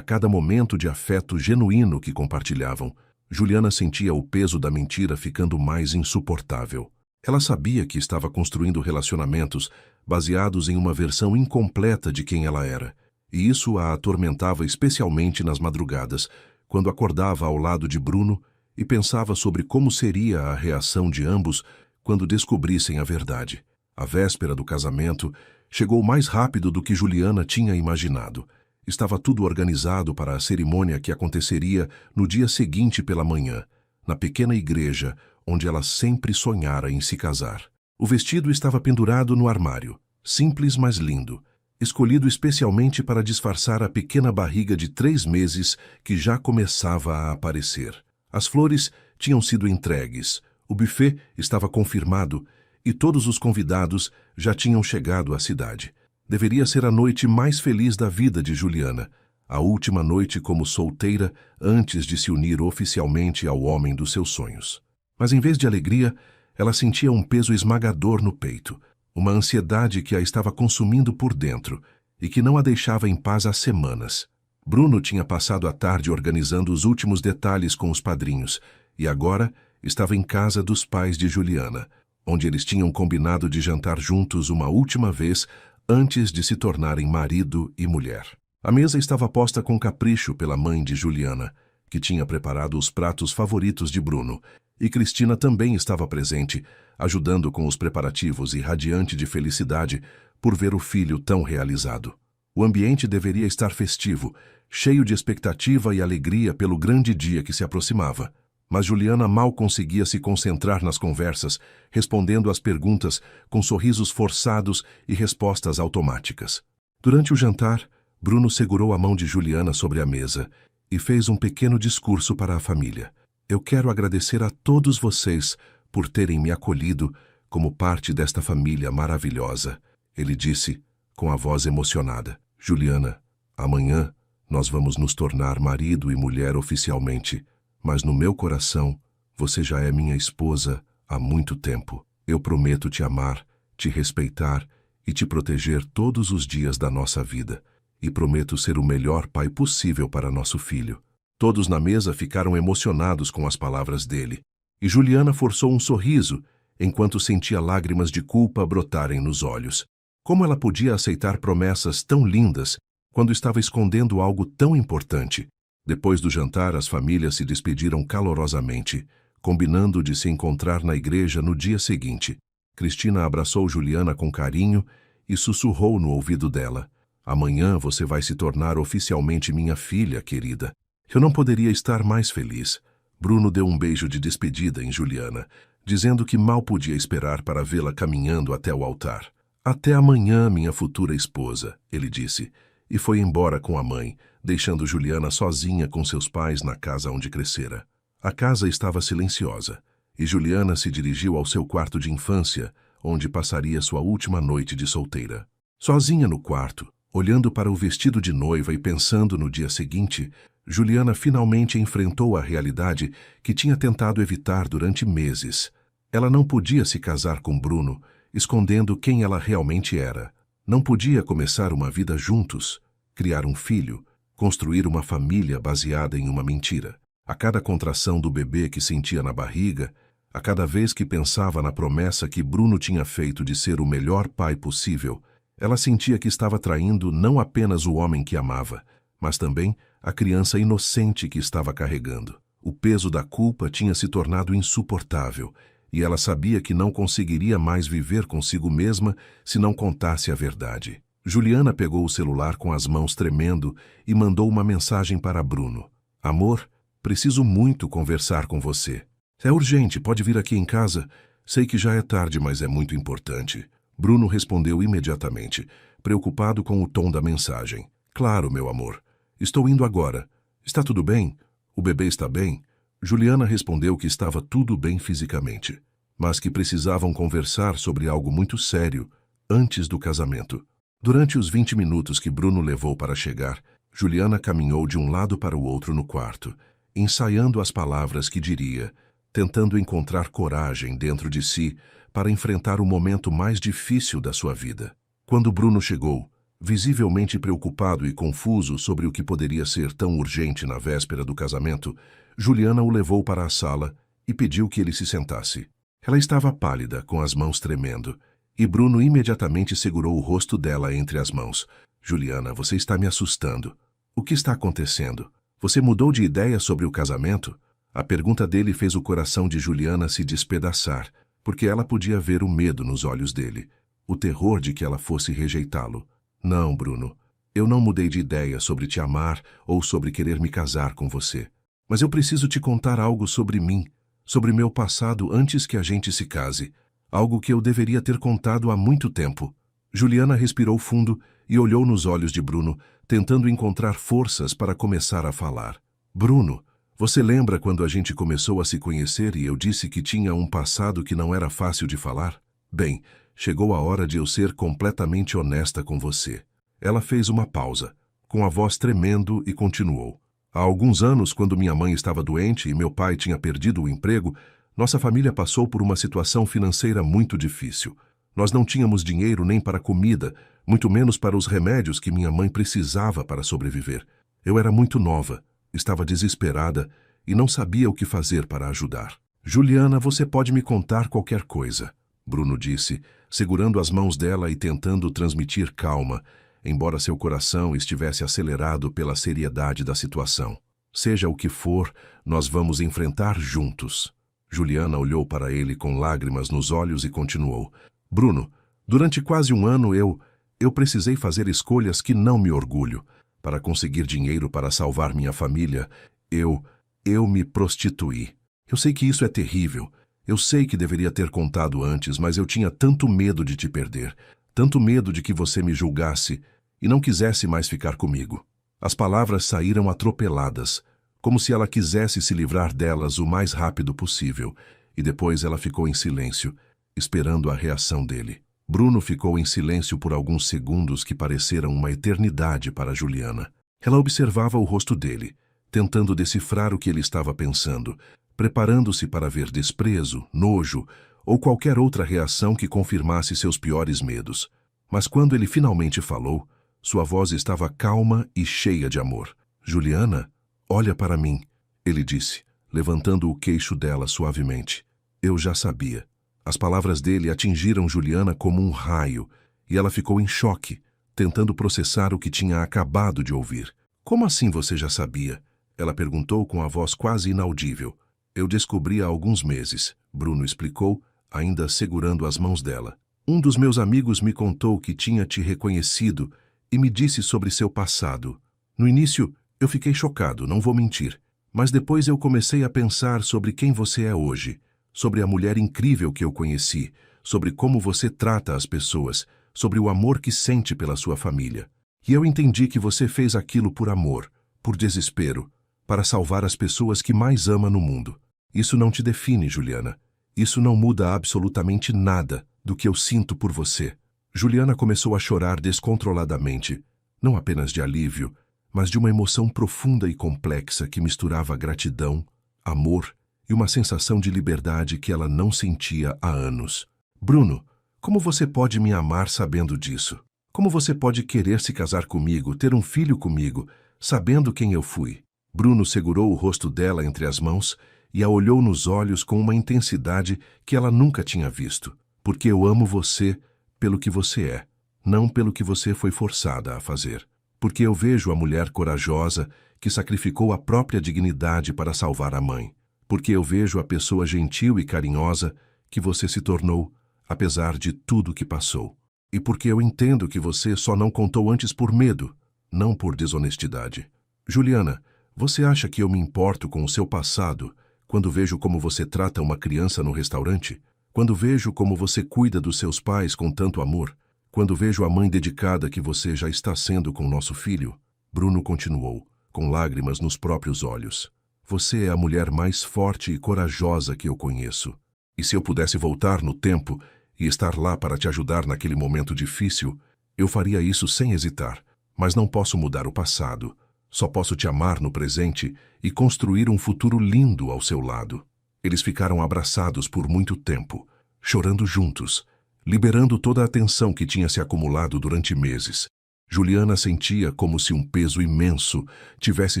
cada momento de afeto genuíno que compartilhavam, Juliana sentia o peso da mentira ficando mais insuportável. Ela sabia que estava construindo relacionamentos baseados em uma versão incompleta de quem ela era, e isso a atormentava especialmente nas madrugadas, quando acordava ao lado de Bruno e pensava sobre como seria a reação de ambos quando descobrissem a verdade. A véspera do casamento chegou mais rápido do que Juliana tinha imaginado. Estava tudo organizado para a cerimônia que aconteceria no dia seguinte pela manhã, na pequena igreja onde ela sempre sonhara em se casar. O vestido estava pendurado no armário, simples mas lindo, escolhido especialmente para disfarçar a pequena barriga de 3 meses que já começava a aparecer. As flores tinham sido entregues, o buffet estava confirmado e todos os convidados já tinham chegado à cidade. Deveria ser a noite mais feliz da vida de Juliana, a última noite como solteira antes de se unir oficialmente ao homem dos seus sonhos. Mas em vez de alegria, ela sentia um peso esmagador no peito, uma ansiedade que a estava consumindo por dentro e que não a deixava em paz há semanas. Bruno tinha passado a tarde organizando os últimos detalhes com os padrinhos e agora estava em casa dos pais de Juliana, onde eles tinham combinado de jantar juntos uma última vez antes de se tornarem marido e mulher. A mesa estava posta com capricho pela mãe de Juliana, que tinha preparado os pratos favoritos de Bruno, e Cristina também estava presente, ajudando com os preparativos e radiante de felicidade por ver o filho tão realizado. O ambiente deveria estar festivo, cheio de expectativa e alegria pelo grande dia que se aproximava. Mas Juliana mal conseguia se concentrar nas conversas, respondendo às perguntas com sorrisos forçados e respostas automáticas. Durante o jantar, Bruno segurou a mão de Juliana sobre a mesa e fez um pequeno discurso para a família. Eu quero agradecer a todos vocês por terem me acolhido como parte desta família maravilhosa, ele disse com a voz emocionada. Juliana, amanhã nós vamos nos tornar marido e mulher oficialmente, mas no meu coração você já é minha esposa há muito tempo. Eu prometo te amar, te respeitar e te proteger todos os dias da nossa vida, e prometo ser o melhor pai possível para nosso filho. Todos na mesa ficaram emocionados com as palavras dele, e Juliana forçou um sorriso enquanto sentia lágrimas de culpa brotarem nos olhos. Como ela podia aceitar promessas tão lindas quando estava escondendo algo tão importante? Depois do jantar, as famílias se despediram calorosamente, combinando de se encontrar na igreja no dia seguinte. Cristina abraçou Juliana com carinho e sussurrou no ouvido dela: "Amanhã você vai se tornar oficialmente minha filha, querida." Eu não poderia estar mais feliz. Bruno deu um beijo de despedida em Juliana, dizendo que mal podia esperar para vê-la caminhando até o altar. "Até amanhã, minha futura esposa", ele disse, e foi embora com a mãe, deixando Juliana sozinha com seus pais na casa onde crescera. A casa estava silenciosa, e Juliana se dirigiu ao seu quarto de infância, onde passaria sua última noite de solteira. Sozinha no quarto, olhando para o vestido de noiva e pensando no dia seguinte, Juliana finalmente enfrentou a realidade que tinha tentado evitar durante meses. Ela não podia se casar com Bruno, escondendo quem ela realmente era. Não podia começar uma vida juntos, criar um filho, construir uma família baseada em uma mentira. A cada contração do bebê que sentia na barriga, a cada vez que pensava na promessa que Bruno tinha feito de ser o melhor pai possível, ela sentia que estava traindo não apenas o homem que amava, mas também a criança inocente que estava carregando. O peso da culpa tinha se tornado insuportável, e ela sabia que não conseguiria mais viver consigo mesma se não contasse a verdade. Juliana pegou o celular com as mãos tremendo e mandou uma mensagem para Bruno: "Amor, preciso muito conversar com você. É urgente, pode vir aqui em casa? Sei que já é tarde, mas é muito importante." Bruno respondeu imediatamente, preocupado com o tom da mensagem: "Claro, meu amor. Estou indo agora. Está tudo bem? O bebê está bem?" Juliana respondeu que estava tudo bem fisicamente, mas que precisavam conversar sobre algo muito sério antes do casamento. Durante os 20 minutos que Bruno levou para chegar, Juliana caminhou de um lado para o outro no quarto, ensaiando as palavras que diria, tentando encontrar coragem dentro de si para enfrentar o momento mais difícil da sua vida. Quando Bruno chegou, visivelmente preocupado e confuso sobre o que poderia ser tão urgente na véspera do casamento, Juliana o levou para a sala e pediu que ele se sentasse. Ela estava pálida, com as mãos tremendo, e Bruno imediatamente segurou o rosto dela entre as mãos. "Juliana, você está me assustando. O que está acontecendo? Você mudou de ideia sobre o casamento?" A pergunta dele fez o coração de Juliana se despedaçar, porque ela podia ver o medo nos olhos dele, o terror de que ela fosse rejeitá-lo. "Não, Bruno, eu não mudei de ideia sobre te amar ou sobre querer me casar com você. Mas eu preciso te contar algo sobre mim, sobre meu passado antes que a gente se case. Algo que eu deveria ter contado há muito tempo." Juliana respirou fundo e olhou nos olhos de Bruno, tentando encontrar forças para começar a falar. "Bruno, você lembra quando a gente começou a se conhecer e eu disse que tinha um passado que não era fácil de falar? Bem, chegou a hora de eu ser completamente honesta com você." Ela fez uma pausa, com a voz tremendo, e continuou: "Há alguns anos, quando minha mãe estava doente e meu pai tinha perdido o emprego, nossa família passou por uma situação financeira muito difícil. Nós não tínhamos dinheiro nem para comida, muito menos para os remédios que minha mãe precisava para sobreviver. Eu era muito nova, estava desesperada e não sabia o que fazer para ajudar." "Juliana, você pode me contar qualquer coisa", Bruno disse, segurando as mãos dela e tentando transmitir calma, embora seu coração estivesse acelerado pela seriedade da situação. "Seja o que for, nós vamos enfrentar juntos." Juliana olhou para ele com lágrimas nos olhos e continuou: "Bruno, durante quase um ano eu precisei fazer escolhas que não me orgulho. Para conseguir dinheiro para salvar minha família, eu me prostituí. Eu sei que isso é terrível. Eu sei que deveria ter contado antes, mas eu tinha tanto medo de te perder, tanto medo de que você me julgasse e não quisesse mais ficar comigo." As palavras saíram atropeladas, como se ela quisesse se livrar delas o mais rápido possível, e depois ela ficou em silêncio, esperando a reação dele. Bruno ficou em silêncio por alguns segundos que pareceram uma eternidade para Juliana. Ela observava o rosto dele, tentando decifrar o que ele estava pensando, preparando-se para ver desprezo, nojo ou qualquer outra reação que confirmasse seus piores medos. Mas quando ele finalmente falou, sua voz estava calma e cheia de amor. "Juliana, olha para mim", ele disse, levantando o queixo dela suavemente. "Eu já sabia." As palavras dele atingiram Juliana como um raio, e ela ficou em choque, tentando processar o que tinha acabado de ouvir. Como assim você já sabia? Ela perguntou com a voz quase inaudível. Eu descobri há alguns meses, Bruno explicou, ainda segurando as mãos dela. Um dos meus amigos me contou que tinha te reconhecido e me disse sobre seu passado. No início, eu fiquei chocado, não vou mentir. Mas depois eu comecei a pensar sobre quem você é hoje, sobre a mulher incrível que eu conheci, sobre como você trata as pessoas, sobre o amor que sente pela sua família. E eu entendi que você fez aquilo por amor, por desespero, para salvar as pessoas que mais ama no mundo. Isso não te define, Juliana. Isso não muda absolutamente nada do que eu sinto por você. Juliana começou a chorar descontroladamente, não apenas de alívio, mas de uma emoção profunda e complexa que misturava gratidão, amor e uma sensação de liberdade que ela não sentia há anos. Bruno, como você pode me amar sabendo disso? Como você pode querer se casar comigo, ter um filho comigo, sabendo quem eu fui? Bruno segurou o rosto dela entre as mãos e a olhou nos olhos com uma intensidade que ela nunca tinha visto. Porque eu amo você pelo que você é, não pelo que você foi forçada a fazer. Porque eu vejo a mulher corajosa que sacrificou a própria dignidade para salvar a mãe. Porque eu vejo a pessoa gentil e carinhosa que você se tornou, apesar de tudo que passou. E porque eu entendo que você só não contou antes por medo, não por desonestidade. Juliana, você acha que eu me importo com o seu passado quando vejo como você trata uma criança no restaurante? Quando vejo como você cuida dos seus pais com tanto amor? Quando vejo a mãe dedicada que você já está sendo com nosso filho? Bruno continuou, com lágrimas nos próprios olhos. Você é a mulher mais forte e corajosa que eu conheço. E se eu pudesse voltar no tempo e estar lá para te ajudar naquele momento difícil, eu faria isso sem hesitar. Mas não posso mudar o passado. Só posso te amar no presente e construir um futuro lindo ao seu lado. Eles ficaram abraçados por muito tempo, chorando juntos, liberando toda a tensão que tinha se acumulado durante meses. Juliana sentia como se um peso imenso tivesse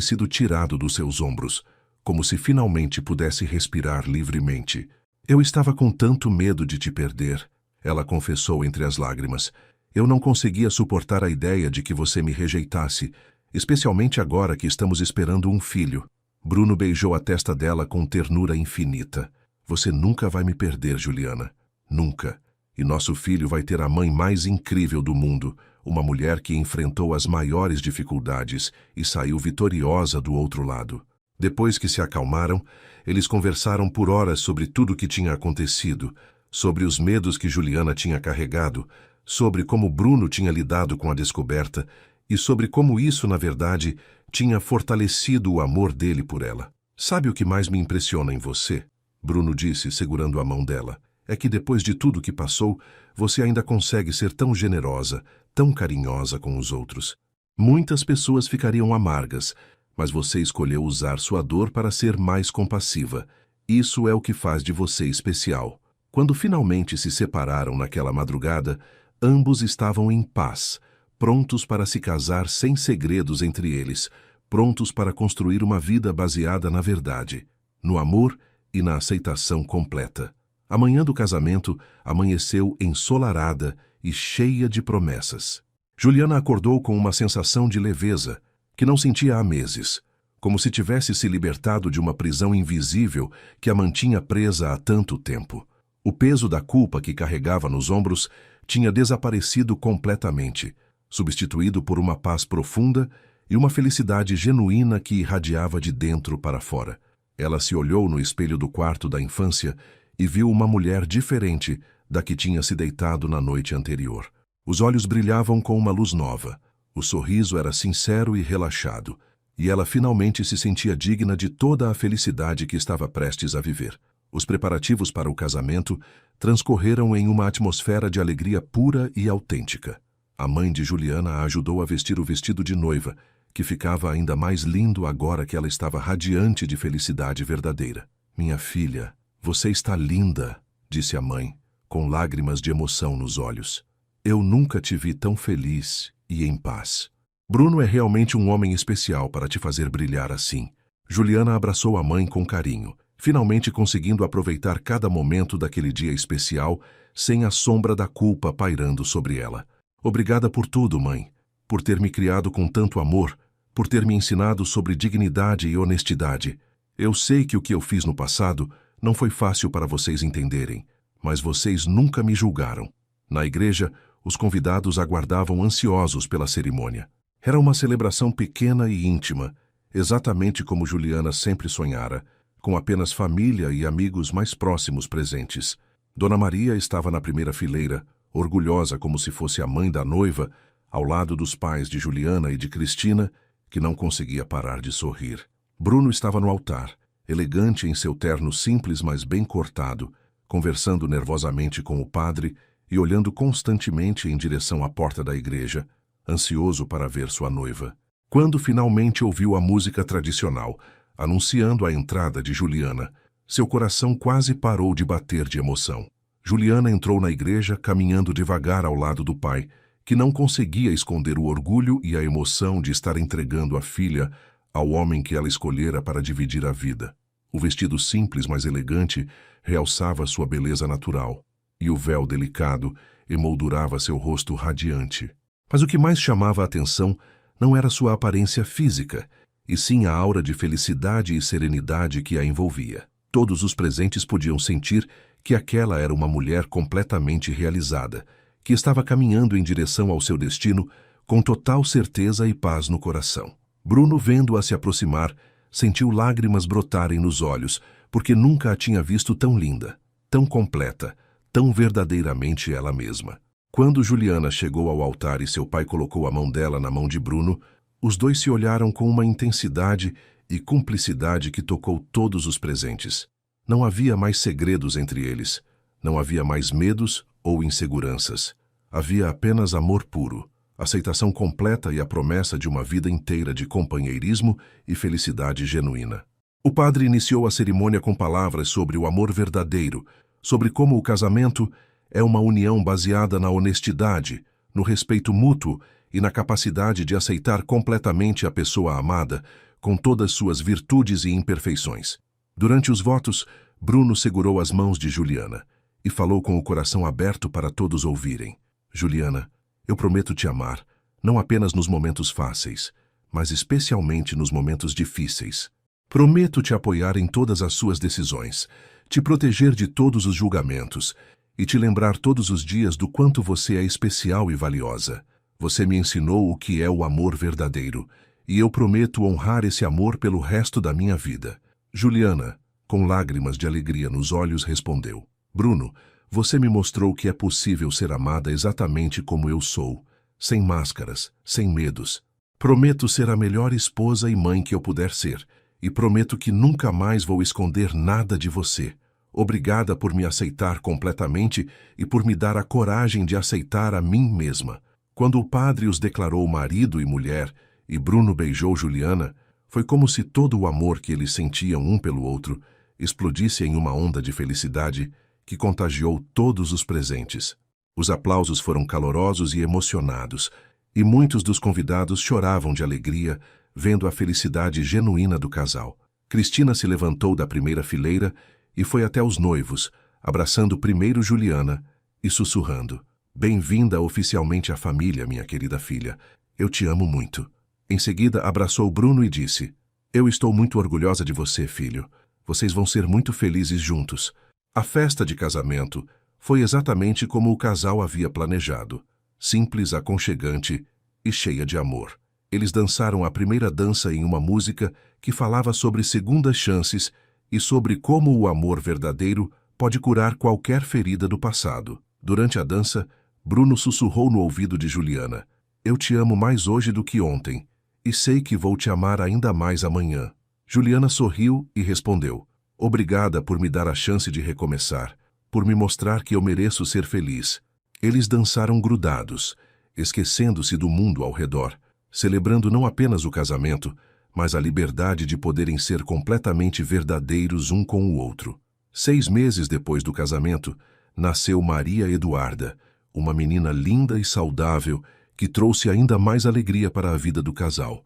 sido tirado dos seus ombros, como se finalmente pudesse respirar livremente. Eu estava com tanto medo de te perder, ela confessou entre as lágrimas. Eu não conseguia suportar a ideia de que você me rejeitasse, especialmente agora que estamos esperando um filho. Bruno beijou a testa dela com ternura infinita. Você nunca vai me perder, Juliana. Nunca. E nosso filho vai ter a mãe mais incrível do mundo, uma mulher que enfrentou as maiores dificuldades e saiu vitoriosa do outro lado. Depois que se acalmaram, eles conversaram por horas sobre tudo o que tinha acontecido, sobre os medos que Juliana tinha carregado, sobre como Bruno tinha lidado com a descoberta e sobre como isso, na verdade, tinha fortalecido o amor dele por ela. Sabe o que mais me impressiona em você? Bruno disse, segurando a mão dela. É que depois de tudo que passou, você ainda consegue ser tão generosa, tão carinhosa com os outros. Muitas pessoas ficariam amargas, mas você escolheu usar sua dor para ser mais compassiva. Isso é o que faz de você especial. Quando finalmente se separaram naquela madrugada, ambos estavam em paz, prontos para se casar sem segredos entre eles, prontos para construir uma vida baseada na verdade, no amor e na aceitação completa. A manhã do casamento amanheceu ensolarada e cheia de promessas. Juliana acordou com uma sensação de leveza, que não sentia há meses, como se tivesse se libertado de uma prisão invisível que a mantinha presa há tanto tempo. O peso da culpa que carregava nos ombros tinha desaparecido completamente, substituído por uma paz profunda e uma felicidade genuína que irradiava de dentro para fora. Ela se olhou no espelho do quarto da infância e viu uma mulher diferente da que tinha se deitado na noite anterior. Os olhos brilhavam com uma luz nova, o sorriso era sincero e relaxado, e ela finalmente se sentia digna de toda a felicidade que estava prestes a viver. Os preparativos para o casamento transcorreram em uma atmosfera de alegria pura e autêntica. A mãe de Juliana a ajudou a vestir o vestido de noiva, que ficava ainda mais lindo agora que ela estava radiante de felicidade verdadeira. Minha filha, você está linda, disse a mãe, com lágrimas de emoção nos olhos. Eu nunca te vi tão feliz e em paz. Bruno é realmente um homem especial para te fazer brilhar assim. Juliana abraçou a mãe com carinho, finalmente conseguindo aproveitar cada momento daquele dia especial sem a sombra da culpa pairando sobre ela. Obrigada por tudo, mãe. Por ter me criado com tanto amor, por ter me ensinado sobre dignidade e honestidade. Eu sei que o que eu fiz no passado não foi fácil para vocês entenderem, mas vocês nunca me julgaram. Na igreja, os convidados aguardavam ansiosos pela cerimônia. Era uma celebração pequena e íntima, exatamente como Juliana sempre sonhara, com apenas família e amigos mais próximos presentes. Dona Maria estava na primeira fileira, orgulhosa como se fosse a mãe da noiva, ao lado dos pais de Juliana e de Cristina, que não conseguia parar de sorrir. Bruno estava no altar, elegante em seu terno simples mas bem cortado, conversando nervosamente com o padre e olhando constantemente em direção à porta da igreja, ansioso para ver sua noiva. Quando finalmente ouviu a música tradicional, anunciando a entrada de Juliana, seu coração quase parou de bater de emoção. Juliana entrou na igreja caminhando devagar ao lado do pai, que não conseguia esconder o orgulho e a emoção de estar entregando a filha ao homem que ela escolhera para dividir a vida. O vestido simples, mas elegante, realçava sua beleza natural, e o véu delicado emoldurava seu rosto radiante. Mas o que mais chamava a atenção não era sua aparência física, e sim a aura de felicidade e serenidade que a envolvia. Todos os presentes podiam sentir que aquela era uma mulher completamente realizada, que estava caminhando em direção ao seu destino com total certeza e paz no coração. Bruno, vendo-a se aproximar, sentiu lágrimas brotarem nos olhos, porque nunca a tinha visto tão linda, tão completa, tão verdadeiramente ela mesma. Quando Juliana chegou ao altar e seu pai colocou a mão dela na mão de Bruno, os dois se olharam com uma intensidade e cumplicidade que tocou todos os presentes. Não havia mais segredos entre eles, não havia mais medos ou inseguranças. Havia apenas amor puro, aceitação completa e a promessa de uma vida inteira de companheirismo e felicidade genuína. O padre iniciou a cerimônia com palavras sobre o amor verdadeiro, sobre como o casamento é uma união baseada na honestidade, no respeito mútuo e na capacidade de aceitar completamente a pessoa amada, com todas suas virtudes e imperfeições. Durante os votos, Bruno segurou as mãos de Juliana e falou com o coração aberto para todos ouvirem. Juliana, eu prometo te amar, não apenas nos momentos fáceis, mas especialmente nos momentos difíceis. Prometo te apoiar em todas as suas decisões, te proteger de todos os julgamentos e te lembrar todos os dias do quanto você é especial e valiosa. Você me ensinou o que é o amor verdadeiro, e eu prometo honrar esse amor pelo resto da minha vida. Juliana, com lágrimas de alegria nos olhos, respondeu: Bruno, você me mostrou que é possível ser amada exatamente como eu sou, sem máscaras, sem medos. Prometo ser a melhor esposa e mãe que eu puder ser, e prometo que nunca mais vou esconder nada de você. Obrigada por me aceitar completamente e por me dar a coragem de aceitar a mim mesma. Quando o padre os declarou marido e mulher, e Bruno beijou Juliana, foi como se todo o amor que eles sentiam um pelo outro explodisse em uma onda de felicidade que contagiou todos os presentes. Os aplausos foram calorosos e emocionados, e muitos dos convidados choravam de alegria vendo a felicidade genuína do casal. Cristina se levantou da primeira fileira e foi até os noivos, abraçando primeiro Juliana e sussurrando: Bem-vinda oficialmente à família, minha querida filha. Eu te amo muito. Em seguida, abraçou Bruno e disse: Eu estou muito orgulhosa de você, filho. Vocês vão ser muito felizes juntos. A festa de casamento foi exatamente como o casal havia planejado, simples, aconchegante e cheia de amor. Eles dançaram a primeira dança em uma música que falava sobre segundas chances e sobre como o amor verdadeiro pode curar qualquer ferida do passado. Durante a dança, Bruno sussurrou no ouvido de Juliana: Eu te amo mais hoje do que ontem, e sei que vou te amar ainda mais amanhã. Juliana sorriu e respondeu: Obrigada por me dar a chance de recomeçar, por me mostrar que eu mereço ser feliz. Eles dançaram grudados, esquecendo-se do mundo ao redor, celebrando não apenas o casamento, mas a liberdade de poderem ser completamente verdadeiros um com o outro. 6 meses depois do casamento, nasceu Maria Eduarda, uma menina linda e saudável que trouxe ainda mais alegria para a vida do casal.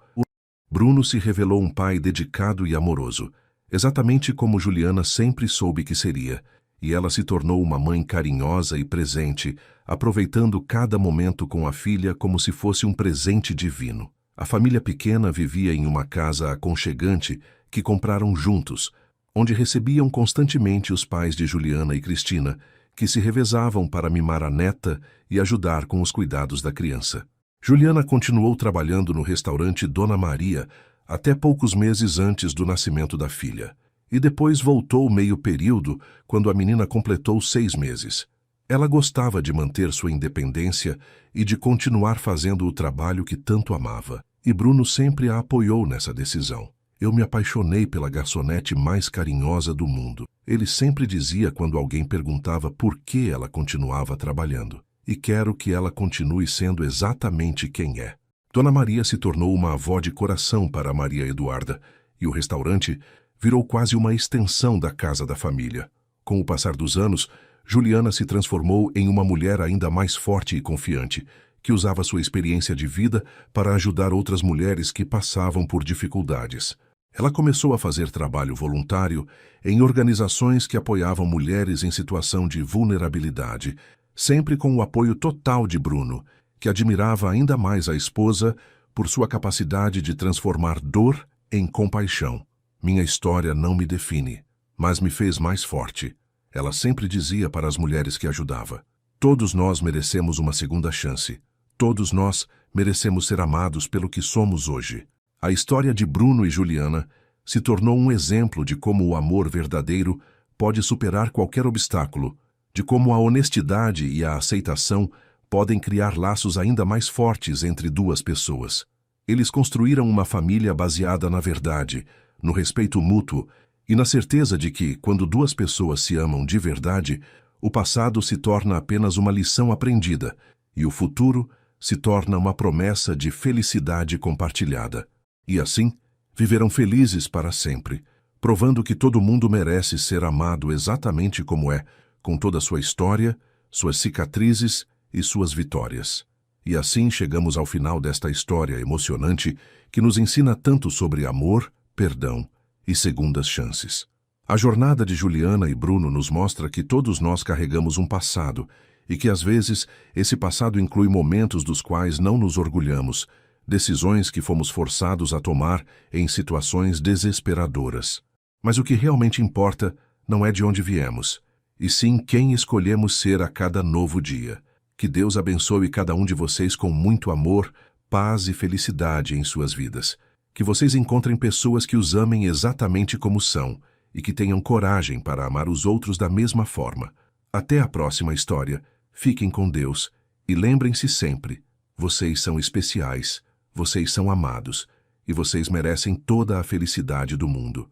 Bruno se revelou um pai dedicado e amoroso, exatamente como Juliana sempre soube que seria. e ela se tornou uma mãe carinhosa e presente, aproveitando cada momento com a filha como se fosse um presente divino. A família pequena vivia em uma casa aconchegante que compraram juntos, onde recebiam constantemente os pais de Juliana e Cristina, que se revezavam para mimar a neta e ajudar com os cuidados da criança. Juliana continuou trabalhando no restaurante Dona Maria até poucos meses antes do nascimento da filha, e depois voltou meio período quando a menina completou 6 meses. Ela gostava de manter sua independência e de continuar fazendo o trabalho que tanto amava, e Bruno sempre a apoiou nessa decisão. Eu me apaixonei pela garçonete mais carinhosa do mundo. Ele sempre dizia quando alguém perguntava por que ela continuava trabalhando. E quero que ela continue sendo exatamente quem é. Dona Maria se tornou uma avó de coração para Maria Eduarda, e o restaurante virou quase uma extensão da casa da família. Com o passar dos anos, Juliana se transformou em uma mulher ainda mais forte e confiante, que usava sua experiência de vida para ajudar outras mulheres que passavam por dificuldades. Ela começou a fazer trabalho voluntário em organizações que apoiavam mulheres em situação de vulnerabilidade, sempre com o apoio total de Bruno, que admirava ainda mais a esposa por sua capacidade de transformar dor em compaixão. Minha história não me define, mas me fez mais forte. Ela sempre dizia para as mulheres que ajudava: todos nós merecemos uma segunda chance. Todos nós merecemos ser amados pelo que somos hoje. A história de Bruno e Juliana se tornou um exemplo de como o amor verdadeiro pode superar qualquer obstáculo, de como a honestidade e a aceitação podem criar laços ainda mais fortes entre duas pessoas. Eles construíram uma família baseada na verdade, no respeito mútuo e na certeza de que, quando duas pessoas se amam de verdade, o passado se torna apenas uma lição aprendida e o futuro se torna uma promessa de felicidade compartilhada. E assim, viverão felizes para sempre, provando que todo mundo merece ser amado exatamente como é, com toda a sua história, suas cicatrizes e suas vitórias. E assim chegamos ao final desta história emocionante que nos ensina tanto sobre amor, perdão e segundas chances. A jornada de Juliana e Bruno nos mostra que todos nós carregamos um passado e que, às vezes, esse passado inclui momentos dos quais não nos orgulhamos, decisões que fomos forçados a tomar em situações desesperadoras. Mas o que realmente importa não é de onde viemos, e sim quem escolhemos ser a cada novo dia. Que Deus abençoe cada um de vocês com muito amor, paz e felicidade em suas vidas. Que vocês encontrem pessoas que os amem exatamente como são e que tenham coragem para amar os outros da mesma forma. Até a próxima história. Fiquem com Deus e lembrem-se sempre, vocês são especiais, vocês são amados e vocês merecem toda a felicidade do mundo.